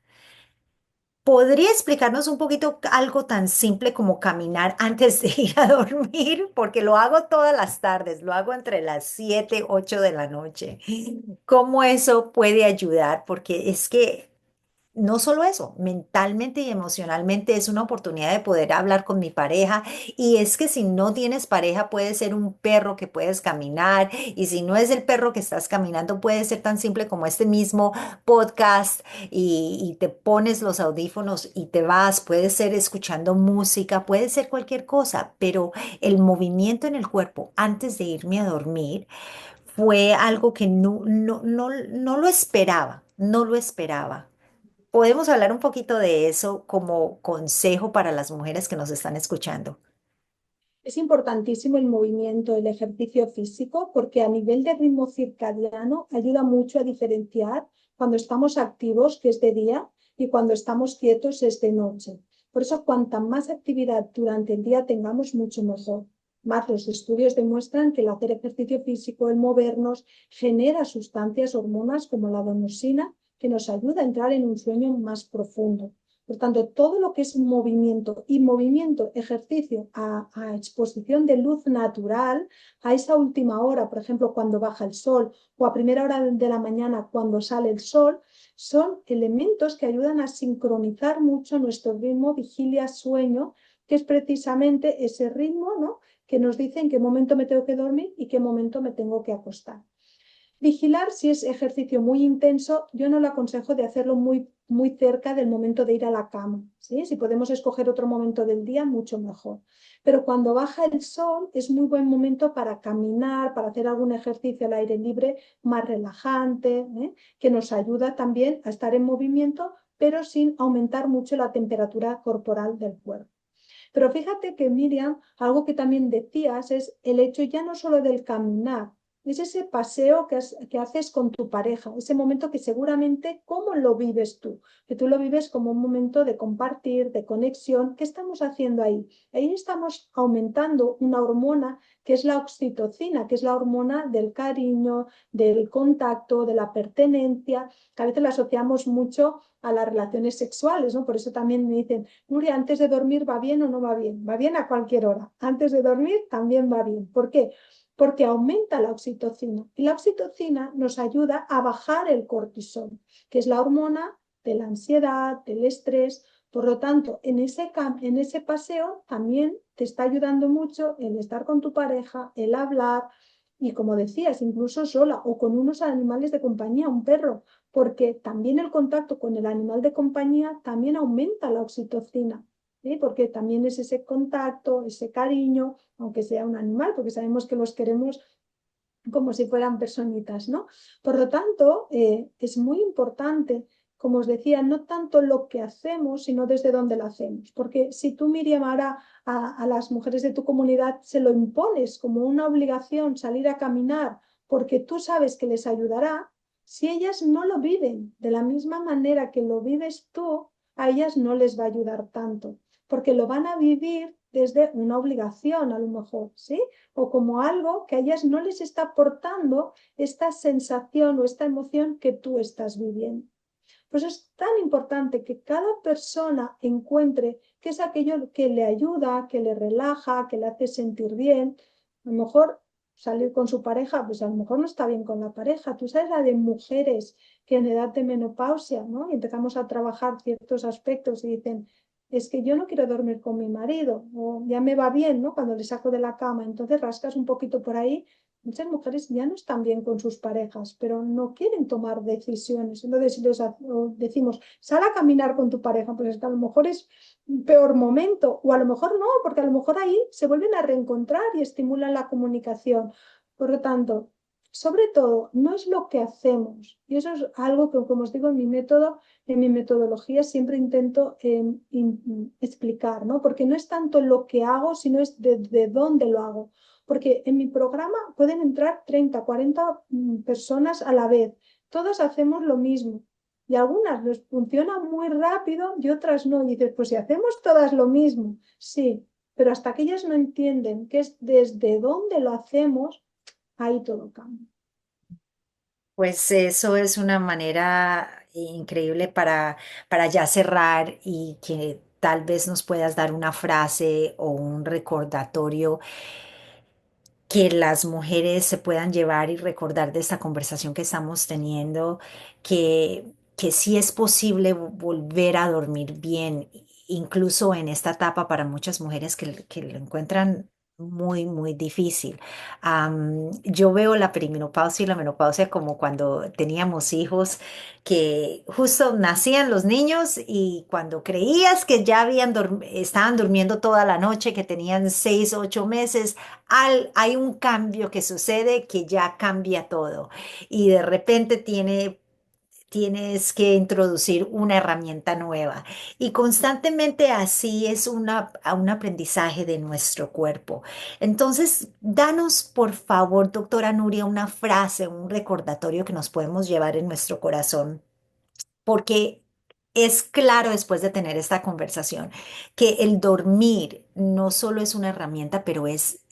¿Podría explicarnos un poquito algo tan simple como caminar antes de ir a dormir? Porque lo hago todas las tardes, lo hago entre las 7 8 de la noche. ¿Cómo eso puede ayudar? Porque es que no solo eso, mentalmente y emocionalmente es una oportunidad de poder hablar con mi pareja. Y es que si no tienes pareja, puede ser un perro que puedes caminar. Y si no es el perro que estás caminando, puede ser tan simple como este mismo podcast y te pones los audífonos y te vas. Puede ser escuchando música, puede ser cualquier cosa, pero el movimiento en el cuerpo antes de irme a dormir fue algo que no lo esperaba, no lo esperaba. Podemos hablar un poquito de eso como consejo para las mujeres que nos están escuchando. Es importantísimo el movimiento, el ejercicio físico, porque a nivel de ritmo circadiano ayuda mucho a diferenciar cuando estamos activos, que es de día, y cuando estamos quietos, es de noche. Por eso, cuanta más actividad durante el día tengamos, mucho mejor. Más los estudios demuestran que el hacer ejercicio físico, el movernos, genera sustancias, hormonas como la adenosina, que nos ayuda a entrar en un sueño más profundo. Por tanto, todo lo que es movimiento y movimiento, ejercicio a exposición de luz natural, a esa última hora, por ejemplo, cuando baja el sol, o a primera hora de la mañana cuando sale el sol, son elementos que ayudan a sincronizar mucho nuestro ritmo vigilia-sueño que es precisamente ese ritmo, ¿no? Que nos dice en qué momento me tengo que dormir y qué momento me tengo que acostar. Vigilar si es ejercicio muy intenso, yo no lo aconsejo de hacerlo muy cerca del momento de ir a la cama, ¿sí? Si podemos escoger otro momento del día, mucho mejor. Pero cuando baja el sol es muy buen momento para caminar, para hacer algún ejercicio al aire libre más relajante, ¿eh? Que nos ayuda también a estar en movimiento, pero sin aumentar mucho la temperatura corporal del cuerpo. Pero fíjate que, Miriam, algo que también decías es el hecho ya no solo del caminar, es ese paseo que haces con tu pareja, ese momento que seguramente, ¿cómo lo vives tú? Que tú lo vives como un momento de compartir, de conexión. ¿Qué estamos haciendo ahí? Ahí estamos aumentando una hormona que es la oxitocina, que es la hormona del cariño, del contacto, de la pertenencia, que a veces la asociamos mucho a las relaciones sexuales, ¿no? Por eso también me dicen, Nuria, antes de dormir va bien o no va bien. Va bien a cualquier hora. Antes de dormir también va bien. ¿Por qué? Porque aumenta la oxitocina. Y la oxitocina nos ayuda a bajar el cortisol, que es la hormona de la ansiedad, del estrés. Por lo tanto, en ese paseo también te está ayudando mucho el estar con tu pareja, el hablar y, como decías, incluso sola o con unos animales de compañía, un perro, porque también el contacto con el animal de compañía también aumenta la oxitocina, ¿sí? Porque también es ese contacto, ese cariño, aunque sea un animal, porque sabemos que los queremos como si fueran personitas, ¿no? Por lo tanto, es muy importante, como os decía, no tanto lo que hacemos, sino desde dónde lo hacemos. Porque si tú, Miriam, ahora a las mujeres de tu comunidad se lo impones como una obligación salir a caminar porque tú sabes que les ayudará, si ellas no lo viven de la misma manera que lo vives tú, a ellas no les va a ayudar tanto, porque lo van a vivir desde una obligación a lo mejor, ¿sí? O como algo que a ellas no les está aportando esta sensación o esta emoción que tú estás viviendo. Pues es tan importante que cada persona encuentre qué es aquello que le ayuda, que le relaja, que le hace sentir bien. A lo mejor salir con su pareja, pues a lo mejor no está bien con la pareja. Tú sabes la de mujeres que en edad de menopausia, ¿no? Y empezamos a trabajar ciertos aspectos y dicen, es que yo no quiero dormir con mi marido, o ya me va bien, ¿no? Cuando le saco de la cama. Entonces rascas un poquito por ahí. Muchas mujeres ya no están bien con sus parejas, pero no quieren tomar decisiones. Entonces, si les decimos, sal a caminar con tu pareja, pues es que a lo mejor es un peor momento, o a lo mejor no, porque a lo mejor ahí se vuelven a reencontrar y estimulan la comunicación. Por lo tanto, sobre todo, no es lo que hacemos. Y eso es algo que, como os digo, en mi método, en mi metodología, siempre intento explicar, ¿no? Porque no es tanto lo que hago, sino es de dónde lo hago. Porque en mi programa pueden entrar 30, 40 personas a la vez. Todas hacemos lo mismo. Y algunas les funciona muy rápido y otras no. Y dices, pues si hacemos todas lo mismo, sí, pero hasta que ellas no entienden que es desde dónde lo hacemos, ahí todo cambia. Pues eso es una manera increíble para ya cerrar y que tal vez nos puedas dar una frase o un recordatorio que las mujeres se puedan llevar y recordar de esta conversación que estamos teniendo, que sí es posible volver a dormir bien, incluso en esta etapa para muchas mujeres que lo encuentran muy, muy difícil. Yo veo la perimenopausia y la menopausia como cuando teníamos hijos que justo nacían los niños y cuando creías que ya estaban durmiendo toda la noche, que tenían 6, 8 meses, hay un cambio que sucede que ya cambia todo y de repente tienes que introducir una herramienta nueva. Y constantemente así es un aprendizaje de nuestro cuerpo. Entonces, danos, por favor, doctora Nuria, una frase, un recordatorio que nos podemos llevar en nuestro corazón, porque es claro después de tener esta conversación que el dormir no solo es una herramienta, pero es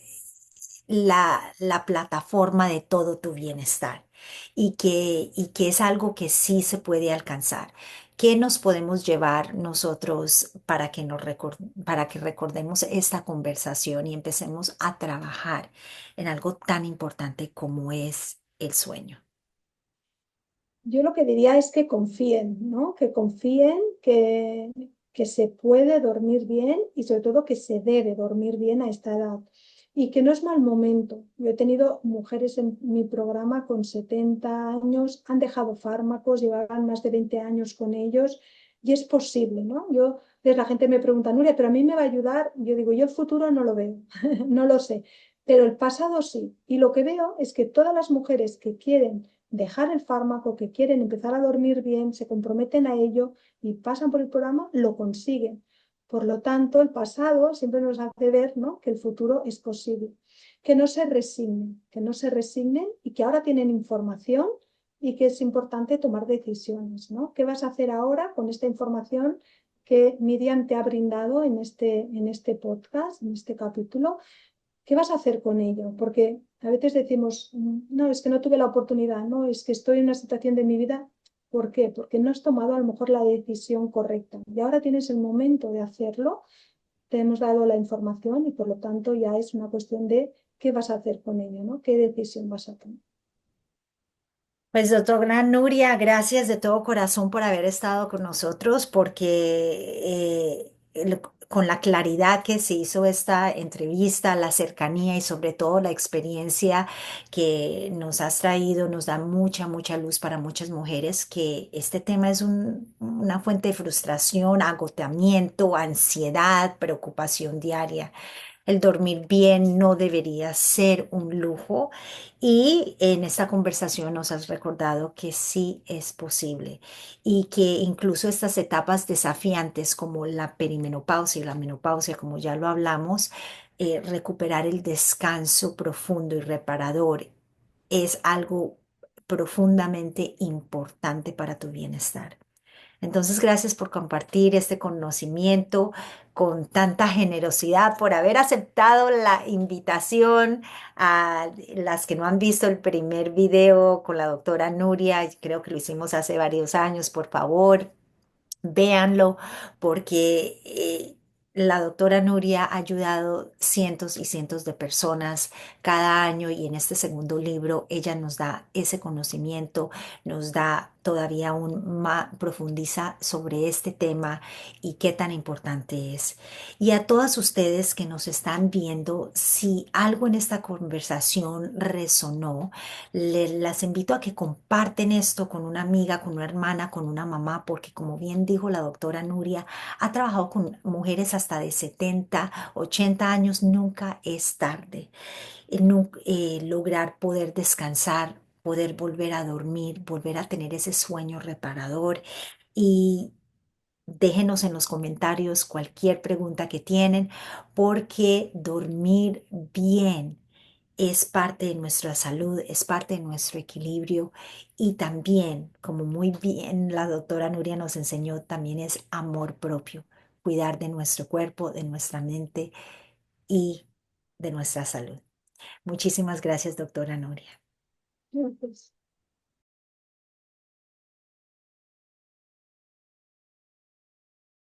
la plataforma de todo tu bienestar y que es algo que sí se puede alcanzar. ¿Qué nos podemos llevar nosotros para que recordemos esta conversación y empecemos a trabajar en algo tan importante como es el sueño? Yo lo que diría es que confíen, ¿no? Que confíen, que se puede dormir bien y sobre todo que se debe dormir bien a esta edad y que no es mal momento. Yo he tenido mujeres en mi programa con 70 años, han dejado fármacos, llevaban más de 20 años con ellos y es posible, ¿no? La gente me pregunta, Nuria, pero a mí me va a ayudar. Yo digo, yo el futuro no lo veo, no lo sé, pero el pasado sí. Y lo que veo es que todas las mujeres que quieren dejar el fármaco, que quieren empezar a dormir bien, se comprometen a ello y pasan por el programa, lo consiguen. Por lo tanto, el pasado siempre nos hace ver, ¿no?, que el futuro es posible. Que no se resignen y que ahora tienen información y que es importante tomar decisiones, ¿no? ¿Qué vas a hacer ahora con esta información que Miriam te ha brindado en este podcast, en este capítulo? ¿Qué vas a hacer con ello? Porque a veces decimos, no, es que no tuve la oportunidad, no, es que estoy en una situación de mi vida. ¿Por qué? Porque no has tomado a lo mejor la decisión correcta. Y ahora tienes el momento de hacerlo, te hemos dado la información y por lo tanto ya es una cuestión de qué vas a hacer con ello, ¿no? ¿Qué decisión vas a tomar? Pues doctora Nuria, gracias de todo corazón por haber estado con nosotros, porque con la claridad que se hizo esta entrevista, la cercanía y sobre todo la experiencia que nos has traído, nos da mucha, mucha luz para muchas mujeres, que este tema es una fuente de frustración, agotamiento, ansiedad, preocupación diaria. El dormir bien no debería ser un lujo y en esta conversación nos has recordado que sí es posible y que incluso estas etapas desafiantes como la perimenopausia y la menopausia, como ya lo hablamos, recuperar el descanso profundo y reparador es algo profundamente importante para tu bienestar. Entonces, gracias por compartir este conocimiento con tanta generosidad, por haber aceptado la invitación a las que no han visto el primer video con la doctora Nuria. Creo que lo hicimos hace varios años, por favor. Véanlo porque la doctora Nuria ha ayudado cientos y cientos de personas cada año y en este segundo libro ella nos da ese conocimiento, nos da todavía aún más, profundiza sobre este tema y qué tan importante es. Y a todas ustedes que nos están viendo, si algo en esta conversación resonó, las invito a que comparten esto con una amiga, con una hermana, con una mamá, porque como bien dijo la doctora Nuria, ha trabajado con mujeres hasta de 70, 80 años, nunca es tarde. Lograr poder descansar, poder volver a dormir, volver a tener ese sueño reparador y déjenos en los comentarios cualquier pregunta que tienen, porque dormir bien es parte de nuestra salud, es parte de nuestro equilibrio y también, como muy bien la doctora Nuria nos enseñó, también es amor propio, cuidar de nuestro cuerpo, de nuestra mente y de nuestra salud. Muchísimas gracias, doctora Nuria. Bueno, pues,